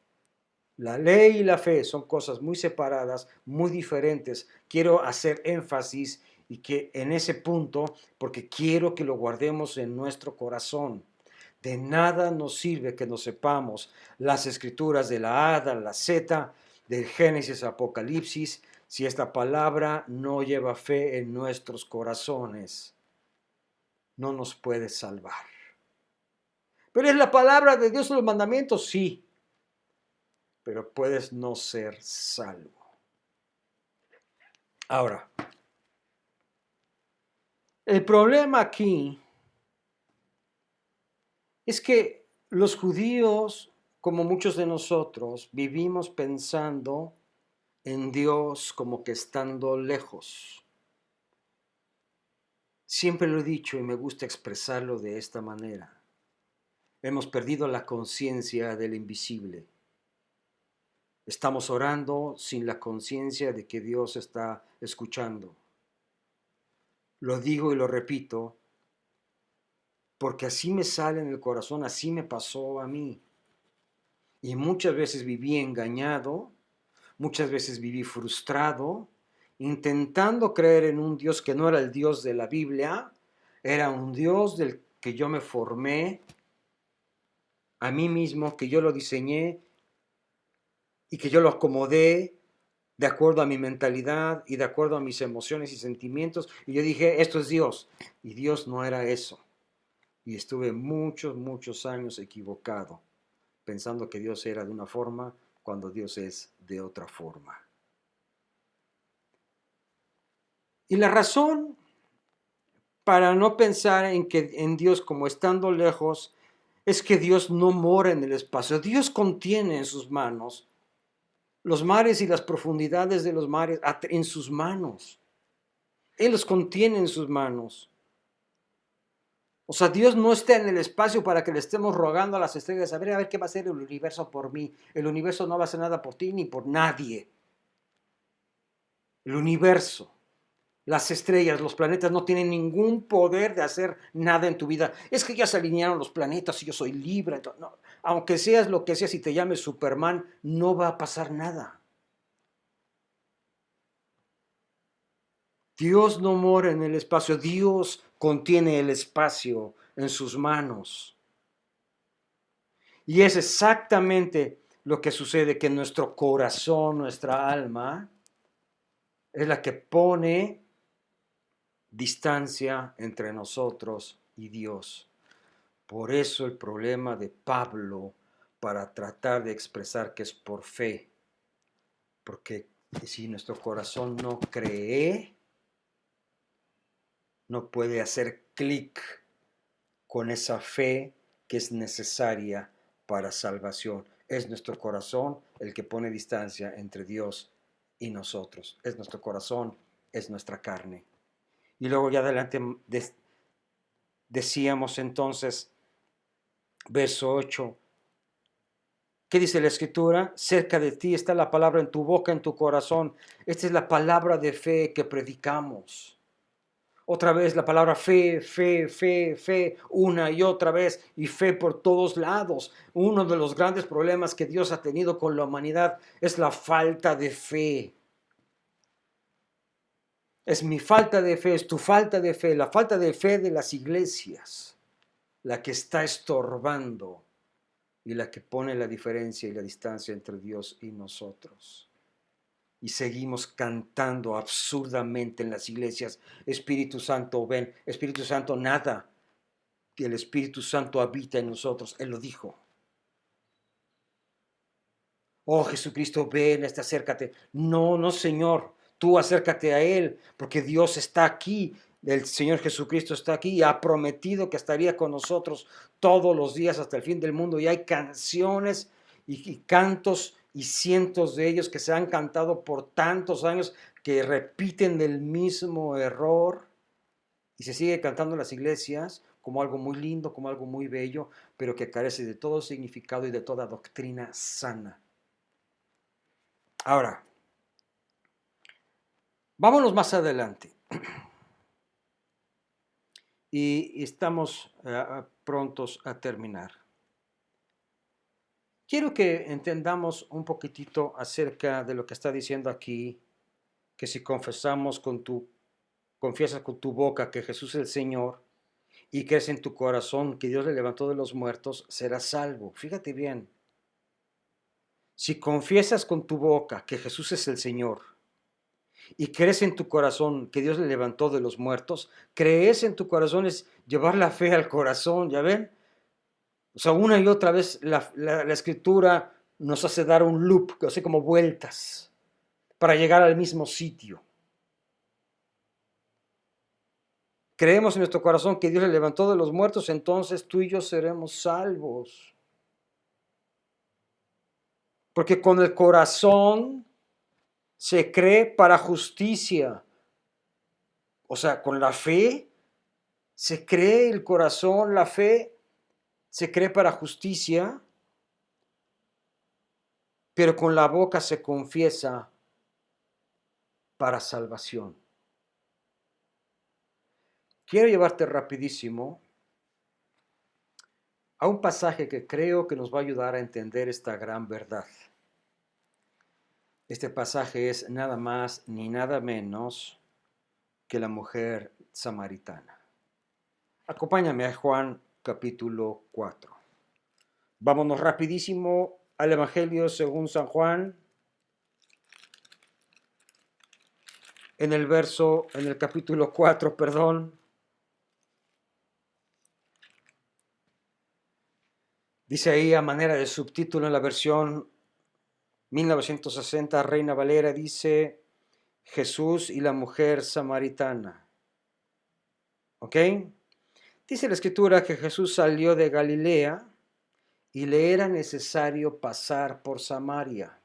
La ley y la fe son cosas muy separadas, muy diferentes. Quiero hacer énfasis y que en ese punto, porque quiero que lo guardemos en nuestro corazón. De nada nos sirve que nos sepamos las escrituras de la A a la Z, del Génesis a Apocalipsis, si esta palabra no lleva fe en nuestros corazones. No nos puede salvar. Pero es la palabra de Dios en los mandamientos, sí, pero puedes no ser salvo. Ahora, el problema aquí es que los judíos, como muchos de nosotros, vivimos pensando en Dios como que estando lejos. Siempre lo he dicho y me gusta expresarlo de esta manera. Hemos perdido la conciencia del invisible. Estamos orando sin la conciencia de que Dios está escuchando. Lo digo y lo repito, porque así me sale en el corazón, así me pasó a mí. Y muchas veces viví engañado, muchas veces viví frustrado, intentando creer en un Dios que no era el Dios de la Biblia, era un Dios del que yo me formé a mí mismo, que yo lo diseñé y que yo lo acomodé de acuerdo a mi mentalidad y de acuerdo a mis emociones y sentimientos. Y yo dije, esto es Dios. Y Dios no era eso. Y estuve muchos, muchos años equivocado, pensando que Dios era de una forma cuando Dios es de otra forma. Y la razón para no pensar en Dios como estando lejos es que Dios no mora en el espacio. Dios contiene en sus manos los mares y las profundidades de los mares en sus manos. Él los contiene en sus manos. O sea, Dios no está en el espacio para que le estemos rogando a las estrellas, a ver qué va a hacer el universo por mí. El universo no va a hacer nada por ti ni por nadie. El universo, las estrellas, los planetas no tienen ningún poder de hacer nada en tu vida. Es que ya se alinearon los planetas y yo soy libre. No, aunque seas lo que seas y te llames Superman, no va a pasar nada. Dios no mora en el espacio, Dios contiene el espacio en sus manos. Y es exactamente lo que sucede, que nuestro corazón, nuestra alma, es la que pone distancia entre nosotros y Dios. Por eso el problema de Pablo para tratar de expresar que es por fe, porque si nuestro corazón no cree, no puede hacer clic con esa fe que es necesaria para salvación. Es nuestro corazón el que pone distancia entre Dios y nosotros. Es nuestro corazón, es nuestra carne. Y luego ya adelante decíamos entonces, verso 8, ¿qué dice la Escritura? Cerca de ti está la palabra en tu boca, en tu corazón. Esta es la palabra de fe que predicamos. Otra vez la palabra fe, fe, fe, fe, una y otra vez, y fe por todos lados. Uno de los grandes problemas que Dios ha tenido con la humanidad es la falta de fe. Es mi falta de fe, es tu falta de fe, la falta de fe de las iglesias, la que está estorbando y la que pone la diferencia y la distancia entre Dios y nosotros. Y seguimos cantando absurdamente en las iglesias, Espíritu Santo, ven, Espíritu Santo, nada, que el Espíritu Santo habita en nosotros, Él lo dijo. Oh Jesucristo, ven, acércate. No, no Señor, tú acércate a Él, porque Dios está aquí, el Señor Jesucristo está aquí y ha prometido que estaría con nosotros todos los días hasta el fin del mundo. Y hay canciones y cantos y cientos de ellos que se han cantado por tantos años que repiten el mismo error y se sigue cantando en las iglesias como algo muy lindo, como algo muy bello, pero que carece de todo significado y de toda doctrina sana. Ahora, vámonos más adelante. Y estamos prontos a terminar. Quiero que entendamos un poquitito acerca de lo que está diciendo aquí, que si confiesas con tu boca que Jesús es el Señor y crees en tu corazón que Dios le levantó de los muertos, serás salvo. Fíjate bien. Si confiesas con tu boca que Jesús es el Señor y crees en tu corazón que Dios le levantó de los muertos, crees en tu corazón es llevar la fe al corazón, ¿ya ven? O sea, una y otra vez la escritura nos hace dar un loop, así como vueltas, para llegar al mismo sitio. Creemos en nuestro corazón que Dios le levantó de los muertos, entonces tú y yo seremos salvos. Porque con el corazón se cree para justicia. O sea, con la fe Se cree el corazón, la fe, se cree para justicia, pero con la boca se confiesa para salvación. Quiero llevarte rapidísimo a un pasaje que creo que nos va a ayudar a entender esta gran verdad. Este pasaje es nada más ni nada menos que la mujer samaritana. Acompáñame a Juan capítulo 4. Vámonos rapidísimo al Evangelio según San Juan, en el capítulo 4, perdón. Dice ahí a manera de subtítulo en la versión 1960 Reina Valera, dice Jesús y la mujer samaritana. ¿Ok? Dice la escritura que Jesús salió de Galilea y le era necesario pasar por Samaria.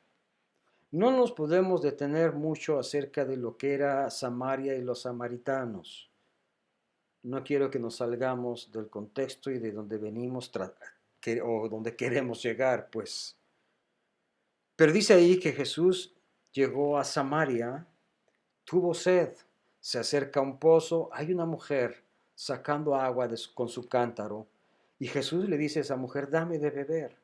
No nos podemos detener mucho acerca de lo que era Samaria y los samaritanos. No quiero que nos salgamos del contexto y de donde venimos o donde queremos llegar, pues. Pero dice ahí que Jesús llegó a Samaria, tuvo sed, se acerca a un pozo, hay una mujer sacando agua con su cántaro y Jesús le dice a esa mujer, dame de beber.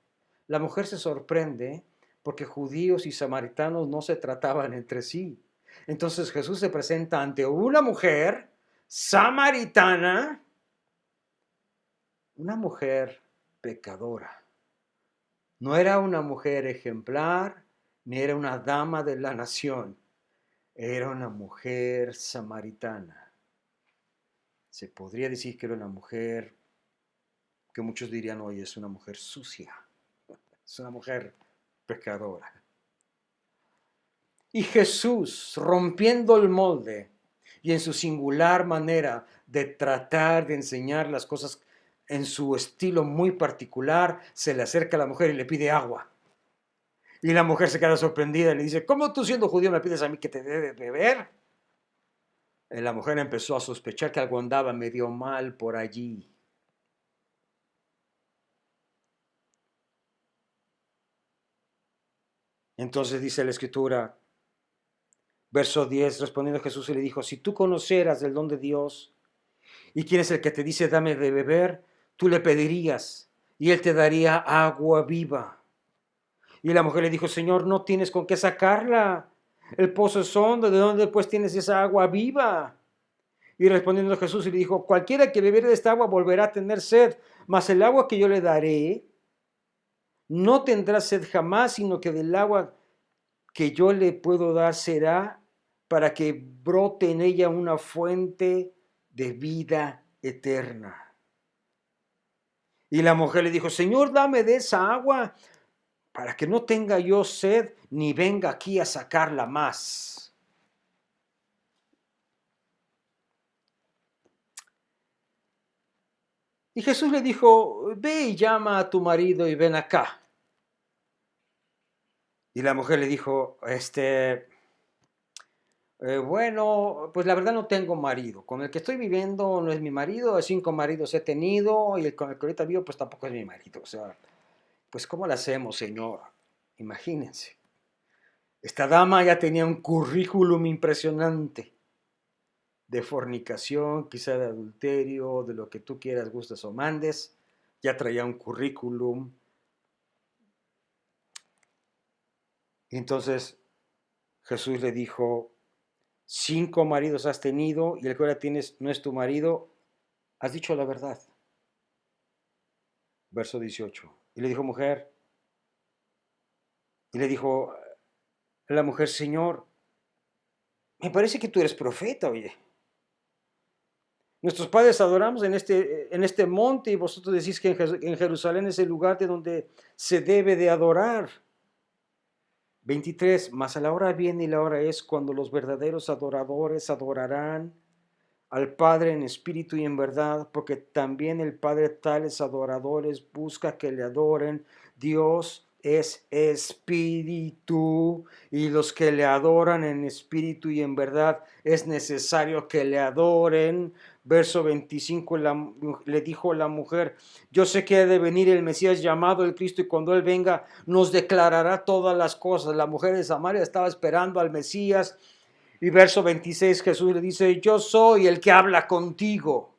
La mujer se sorprende porque judíos y samaritanos no se trataban entre sí. Entonces Jesús se presenta ante una mujer samaritana, una mujer pecadora. No era una mujer ejemplar, ni era una dama de la nación. Era una mujer samaritana. Se podría decir que era una mujer que muchos dirían hoy es una mujer sucia. Es una mujer pecadora. Y Jesús, rompiendo el molde y en su singular manera de tratar de enseñar las cosas en su estilo muy particular, se le acerca a la mujer y le pide agua. Y la mujer se queda sorprendida y le dice, ¿cómo tú siendo judío me pides a mí que te dé de beber? Y la mujer empezó a sospechar que algo andaba medio mal por allí. Entonces dice la escritura, verso 10, respondiendo Jesús y le dijo, si tú conocieras del don de Dios y quién es el que te dice dame de beber, tú le pedirías y él te daría agua viva. Y la mujer le dijo, Señor, no tienes con qué sacarla. El pozo es hondo, ¿de dónde pues tienes esa agua viva? Y respondiendo Jesús le dijo, cualquiera que bebiere de esta agua volverá a tener sed, mas el agua que yo le daré no tendrá sed jamás, sino que del agua que yo le puedo dar será para que brote en ella una fuente de vida eterna. Y la mujer le dijo, Señor, dame de esa agua para que no tenga yo sed ni venga aquí a sacarla más. Y Jesús le dijo, ve y llama a tu marido y ven acá. Y la mujer le dijo, bueno, pues la verdad no tengo marido. Con el que estoy viviendo no es mi marido, 5 maridos he tenido y con el que ahorita vivo pues tampoco es mi marido. O sea, pues ¿cómo lo hacemos, Señor? Imagínense. Esta dama ya tenía un currículum impresionante de fornicación, quizá de adulterio, de lo que tú quieras, gustes o mandes. Ya traía un currículum. Y entonces Jesús le dijo, 5 maridos has tenido y el que ahora tienes no es tu marido, has dicho la verdad. Verso 18. Y le dijo mujer, y le dijo la mujer, Señor, me parece que tú eres profeta, oye. Nuestros padres adoramos en este monte y vosotros decís que en Jerusalén es el lugar de donde se debe de adorar. 23. Mas a la hora viene y la hora es cuando los verdaderos adoradores adorarán al Padre en espíritu y en verdad, porque también el Padre tales adoradores busca que le adoren. Dios es espíritu y los que le adoran en espíritu y en verdad es necesario que le adoren Verso 25, le dijo la mujer, yo sé que ha de venir el Mesías llamado el Cristo y cuando Él venga nos declarará todas las cosas. La mujer de Samaria estaba esperando al Mesías. Y verso 26, Jesús le dice, yo soy el que habla contigo.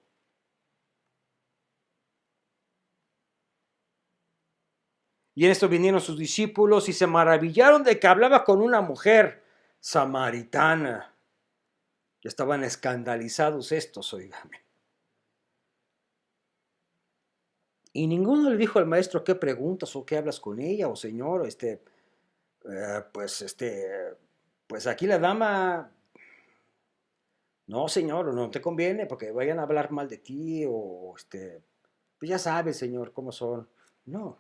Y en esto vinieron sus discípulos y se maravillaron de que hablaba con una mujer samaritana. Y estaban escandalizados estos, oígame. Y ninguno le dijo al maestro, ¿qué preguntas o qué hablas con ella? O señor, pues aquí la dama, no señor, no te conviene porque vayan a hablar mal de ti pues ya sabes señor cómo son. No,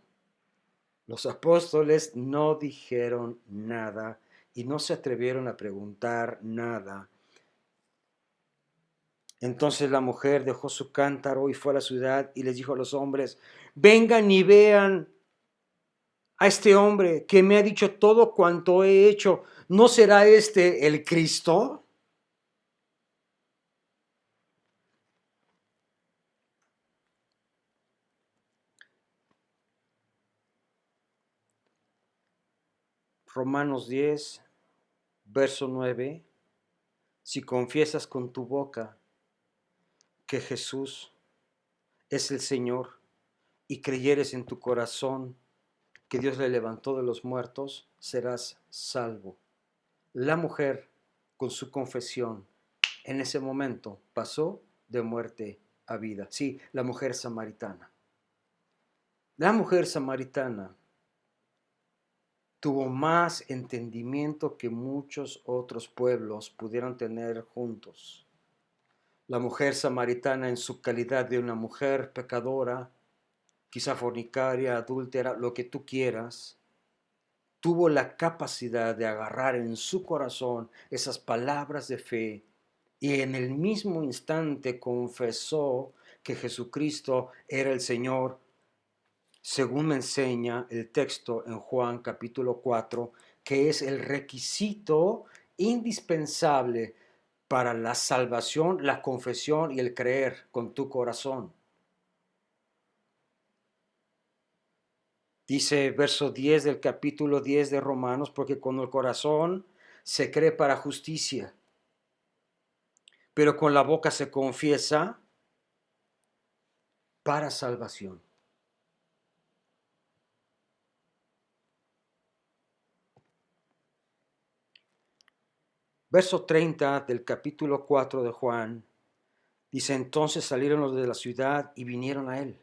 los apóstoles no dijeron nada y no se atrevieron a preguntar nada. Entonces la mujer dejó su cántaro y fue a la ciudad y les dijo a los hombres, vengan y vean a este hombre que me ha dicho todo cuanto he hecho. ¿No será este el Cristo? Romanos 10, verso 9. Si confiesas con tu boca que Jesús es el Señor y creyeres en tu corazón que Dios le levantó de los muertos, serás salvo. La mujer, con su confesión, en ese momento pasó de muerte a vida. Sí, la mujer samaritana. La mujer samaritana tuvo más entendimiento que muchos otros pueblos pudieron tener juntos. La mujer samaritana, en su calidad de una mujer pecadora, quizá fornicaria, adúltera, lo que tú quieras, tuvo la capacidad de agarrar en su corazón esas palabras de fe y en el mismo instante confesó que Jesucristo era el Señor, según me enseña el texto en Juan capítulo 4, que es el requisito indispensable para la salvación, la confesión y el creer con tu corazón. Dice verso 10 del capítulo 10 de Romanos, porque con el corazón se cree para justicia, pero con la boca se confiesa para salvación. Verso 30 del capítulo 4 de Juan, dice, entonces salieron los de la ciudad y vinieron a él.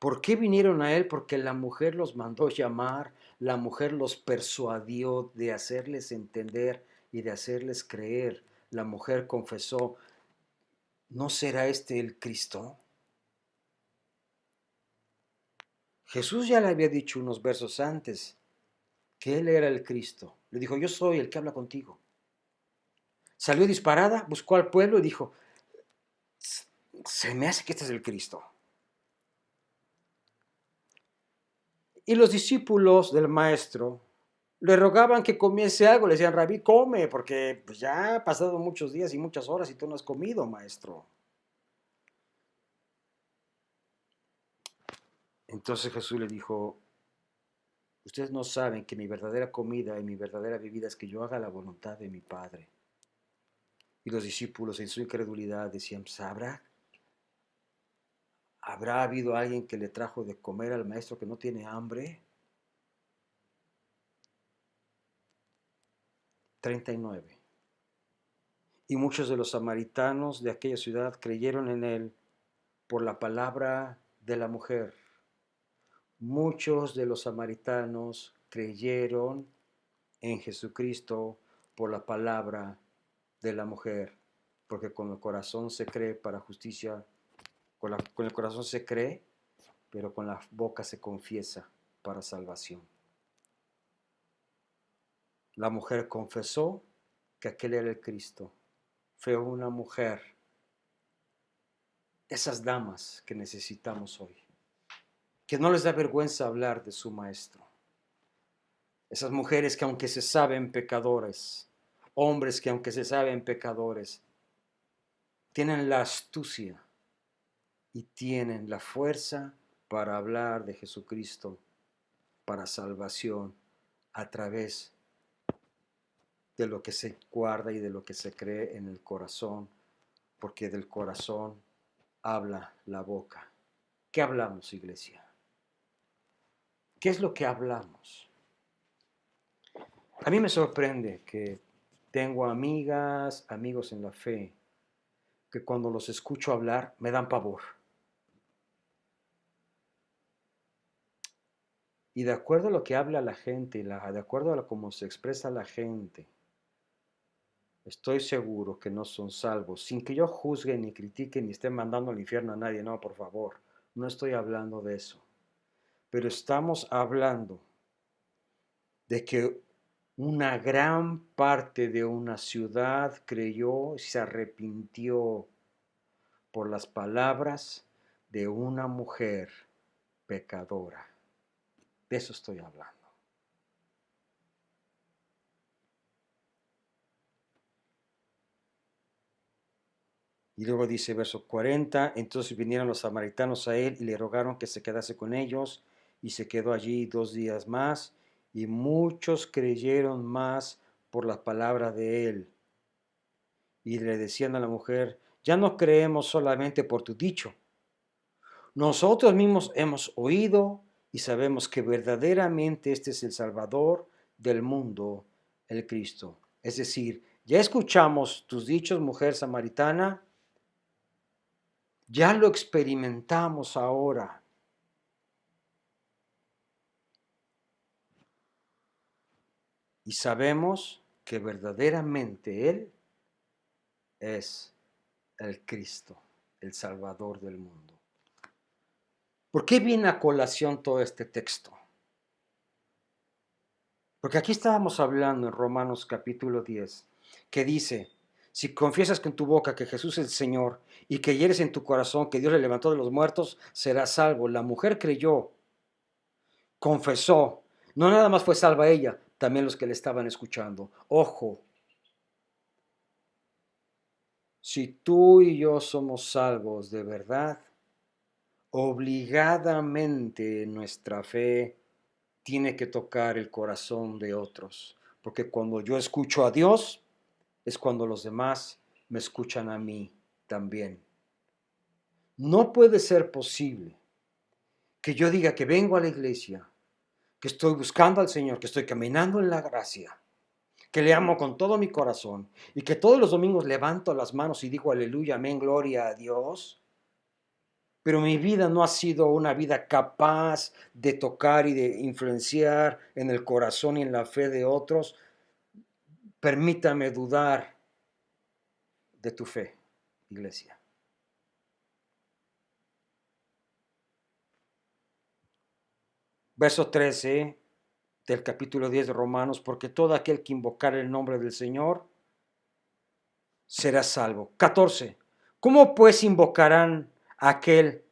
¿Por qué vinieron a él? Porque la mujer los mandó llamar, la mujer los persuadió de hacerles entender y de hacerles creer. La mujer confesó, ¿no será este el Cristo? Jesús ya le había dicho unos versos antes que él era el Cristo. Le dijo, yo soy el que habla contigo. Salió disparada, buscó al pueblo y dijo, se me hace que este es el Cristo. Y los discípulos del maestro le rogaban que comiese algo. Le decían, Rabí, come, porque pues ya han pasado muchos días y muchas horas y tú no has comido, maestro. Entonces Jesús le dijo, ustedes no saben que mi verdadera comida y mi verdadera bebida es que yo haga la voluntad de mi Padre. Y los discípulos en su incredulidad decían, ¿habrá habido alguien que le trajo de comer al maestro que no tiene hambre? 39. Y muchos de los samaritanos de aquella ciudad creyeron en él por la palabra de la mujer. Muchos de los samaritanos creyeron en Jesucristo por la palabra de la mujer, porque con el corazón se cree para justicia, con el corazón se cree, pero con la boca se confiesa para salvación. La mujer confesó que aquel era el Cristo. Fue una mujer, esas damas que necesitamos hoy, que no les da vergüenza hablar de su maestro. Esas mujeres que aunque se saben pecadores, hombres que aunque se saben pecadores, tienen la astucia y tienen la fuerza para hablar de Jesucristo para salvación a través de lo que se guarda y de lo que se cree en el corazón, porque del corazón habla la boca. ¿Qué hablamos, iglesia? ¿Qué es lo que hablamos? A mí me sorprende que tengo amigas, amigos en la fe, que cuando los escucho hablar me dan pavor. Y de acuerdo a lo que habla la gente, de acuerdo a cómo se expresa la gente, estoy seguro que no son salvos, sin que yo juzgue, ni critique, ni esté mandando al infierno a nadie. No, por favor, no estoy hablando de eso. Pero estamos hablando de que una gran parte de una ciudad creyó y se arrepintió por las palabras de una mujer pecadora. De eso estoy hablando. Y luego dice verso 40, entonces vinieron los samaritanos a él y le rogaron que se quedase con ellos, y se quedó allí 2 días más, y muchos creyeron más por las palabras de él. Y le decían a la mujer, ya no creemos solamente por tu dicho, nosotros mismos hemos oído y sabemos que verdaderamente este es el Salvador del mundo, el Cristo. Es decir, ya escuchamos tus dichos, mujer samaritana, ya lo experimentamos ahora. Y sabemos que verdaderamente Él es el Cristo, el Salvador del mundo. ¿Por qué viene a colación todo este texto? Porque aquí estábamos hablando en Romanos capítulo 10, que dice, si confiesas con tu boca que Jesús es el Señor y que hieres en tu corazón que Dios le levantó de los muertos, serás salvo. La mujer creyó, confesó, no nada más fue salva ella, también los que le estaban escuchando. Ojo, si tú y yo somos salvos de verdad, obligadamente nuestra fe tiene que tocar el corazón de otros. Porque cuando yo escucho a Dios, es cuando los demás me escuchan a mí también. No puede ser posible que yo diga que vengo a la iglesia, que estoy buscando al Señor, que estoy caminando en la gracia, que le amo con todo mi corazón y que todos los domingos levanto las manos y digo aleluya, amén, gloria a Dios, pero mi vida no ha sido una vida capaz de tocar y de influenciar en el corazón y en la fe de otros. Permítame dudar de tu fe, iglesia. Verso 13 del capítulo 10 de Romanos, porque todo aquel que invocar el nombre del Señor será salvo. 14. ¿Cómo pues invocarán a aquel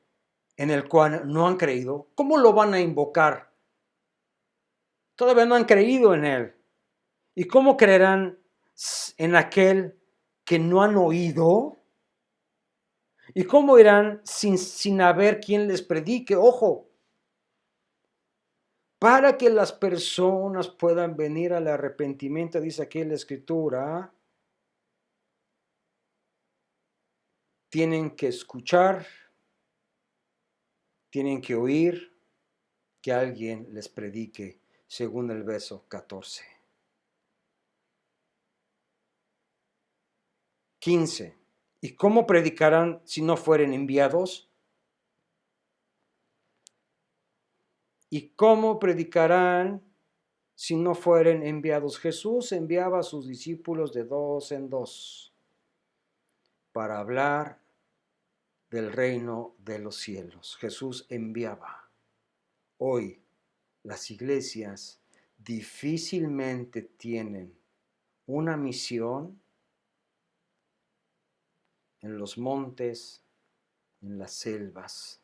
en el cual no han creído? ¿Cómo lo van a invocar? Todavía no han creído en él. ¿Y cómo creerán en aquel que no han oído? ¿Y cómo irán sin haber quien les predique? Ojo, para que las personas puedan venir al arrepentimiento, dice aquí en la Escritura, tienen que escuchar, tienen que oír que alguien les predique, según el verso 14. 15. ¿Y cómo predicarán si no fueren enviados? ¿Y cómo predicarán si no fueren enviados? Jesús enviaba a sus discípulos de dos en dos para hablar del reino de los cielos. Jesús enviaba. Hoy las iglesias difícilmente tienen una misión en los montes, en las selvas,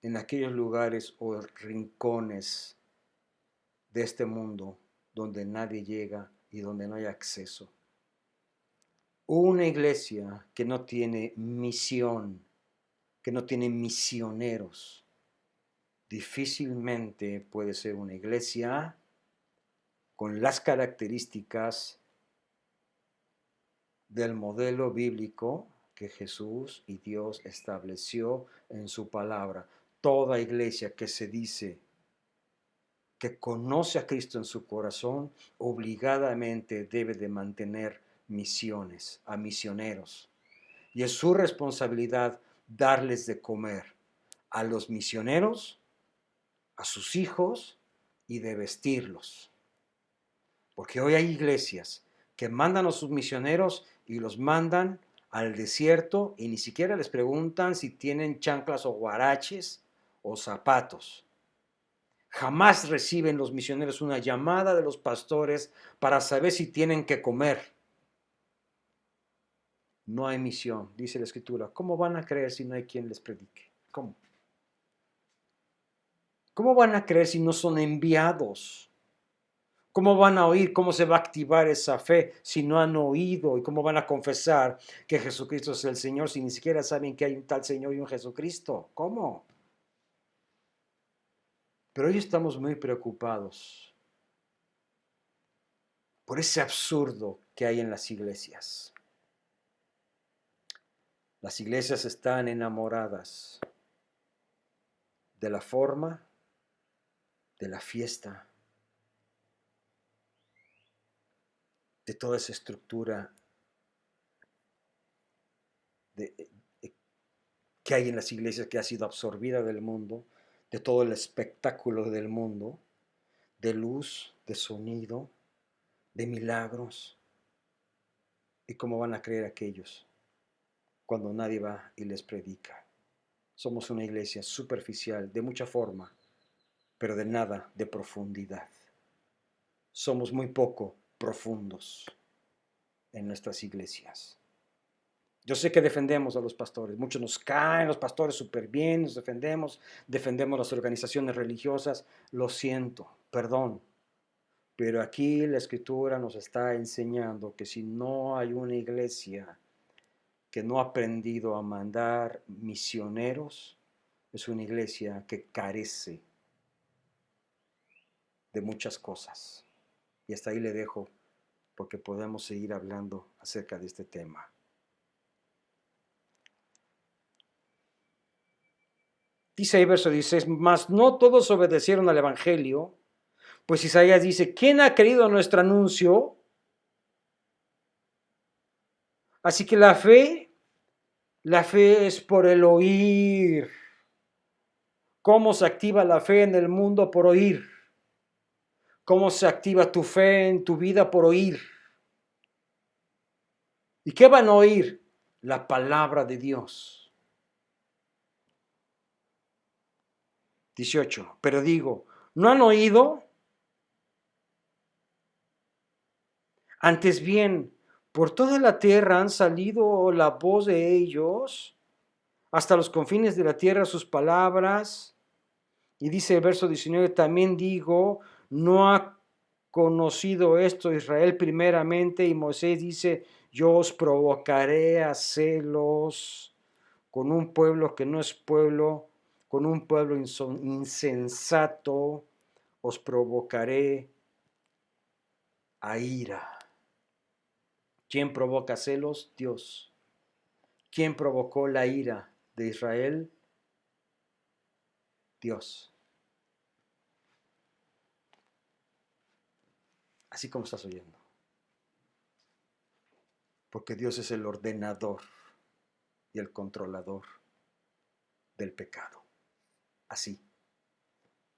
en aquellos lugares o rincones de este mundo donde nadie llega y donde no hay acceso. Una iglesia que no tiene misión, que no tiene misioneros, difícilmente puede ser una iglesia con las características del modelo bíblico que Jesús y Dios estableció en su palabra. Toda iglesia que se dice que conoce a Cristo en su corazón, obligadamente debe de mantener misiones, a misioneros. Y es su responsabilidad darles de comer a los misioneros, a sus hijos y de vestirlos. Porque hoy hay iglesias que mandan a sus misioneros y los mandan al desierto y ni siquiera les preguntan si tienen chanclas o guaraches o zapatos. Jamás reciben los misioneros una llamada de los pastores para saber si tienen que comer. No hay misión, dice la Escritura. ¿Cómo van a creer si no hay quien les predique? ¿Cómo? ¿Cómo van a creer si no son enviados? ¿Cómo van a oír? ¿Cómo se va a activar esa fe si no han oído? ¿Y cómo van a confesar que Jesucristo es el Señor si ni siquiera saben que hay un tal Señor y un Jesucristo? ¿Cómo? Pero hoy estamos muy preocupados por ese absurdo que hay en las iglesias. Las iglesias están enamoradas de la forma, de la fiesta, de toda esa estructura que hay en las iglesias que ha sido absorbida del mundo, de todo el espectáculo del mundo, de luz, de sonido, de milagros. ¿Y cómo van a creer aquellos cuando nadie va y les predica? Somos una iglesia superficial, de mucha forma, pero de nada de profundidad. Somos muy poco profundos en nuestras iglesias. Yo sé que defendemos a los pastores, muchos nos caen los pastores súper bien, nos defendemos las organizaciones religiosas, lo siento, perdón, pero aquí la Escritura nos está enseñando que si no hay una iglesia que no ha aprendido a mandar misioneros, es una iglesia que carece de muchas cosas. Y hasta ahí le dejo, porque podemos seguir hablando acerca de este tema. Dice ahí verso 16, mas no todos obedecieron al Evangelio, pues Isaías dice, ¿quién ha creído nuestro anuncio? Así que la fe es por el oír. ¿Cómo se activa la fe en el mundo? Por oír. ¿Cómo se activa tu fe en tu vida? Por oír. ¿Y qué van a oír? La palabra de Dios. 18. Pero digo, ¿no han oído? Antes bien, por toda la tierra han salido la voz de ellos, hasta los confines de la tierra sus palabras. Y dice el verso 19, también digo, no ha conocido esto Israel primeramente, y Moisés dice, yo os provocaré a celos con un pueblo que no es pueblo, con un pueblo insensato, os provocaré a ira. ¿Quién provoca celos? Dios. ¿Quién provocó la ira de Israel? Dios. Así como estás oyendo. Porque Dios es el ordenador y el controlador del pecado. Así,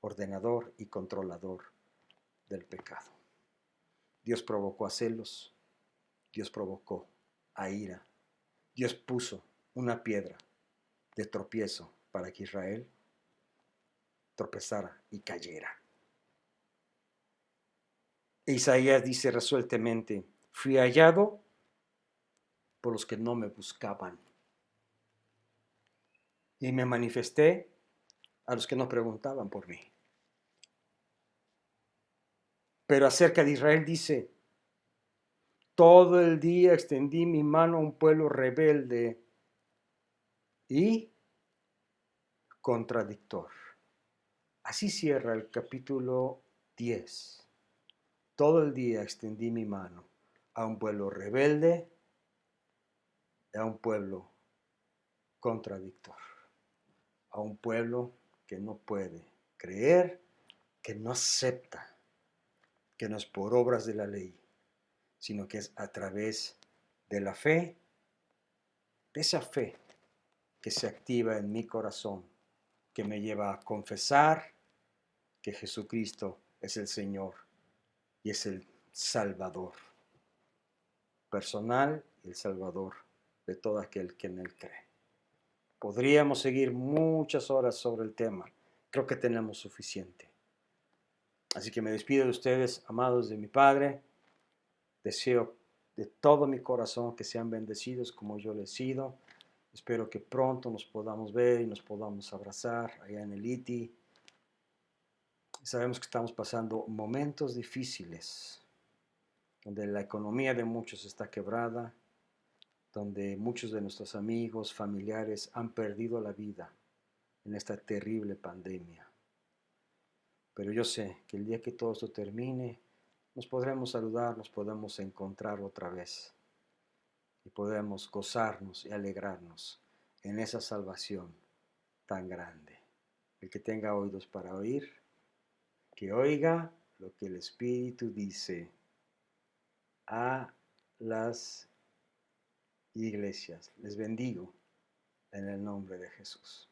ordenador y controlador del pecado. Dios provocó a celos, Dios provocó a ira, Dios puso una piedra de tropiezo para que Israel tropezara y cayera. Isaías dice resueltamente, fui hallado por los que no me buscaban y me manifesté a los que no preguntaban por mí. Pero acerca de Israel dice, Todo el día extendí mi mano a un pueblo rebelde y contradictor. Así cierra el capítulo 10. Todo el día extendí mi mano a un pueblo rebelde y a un pueblo contradictor. A un pueblo que no puede creer, que no acepta, que no es por obras de la ley, sino que es a través de la fe, de esa fe que se activa en mi corazón, que me lleva a confesar que Jesucristo es el Señor y es el Salvador personal y el Salvador de todo aquel que en Él cree. Podríamos seguir muchas horas sobre el tema. Creo que tenemos suficiente. Así que me despido de ustedes, amados de mi Padre. Deseo de todo mi corazón que sean bendecidos como yo les he sido. Espero que pronto nos podamos ver y nos podamos abrazar allá en el ITI. Sabemos que estamos pasando momentos difíciles, donde la economía de muchos está quebrada, donde muchos de nuestros amigos, familiares han perdido la vida en esta terrible pandemia. Pero yo sé que el día que todo esto termine, nos podremos saludar, nos podemos encontrar otra vez y podemos gozarnos y alegrarnos en esa salvación tan grande. El que tenga oídos para oír, que oiga lo que el Espíritu dice a las iglesias. Les bendigo en el nombre de Jesús.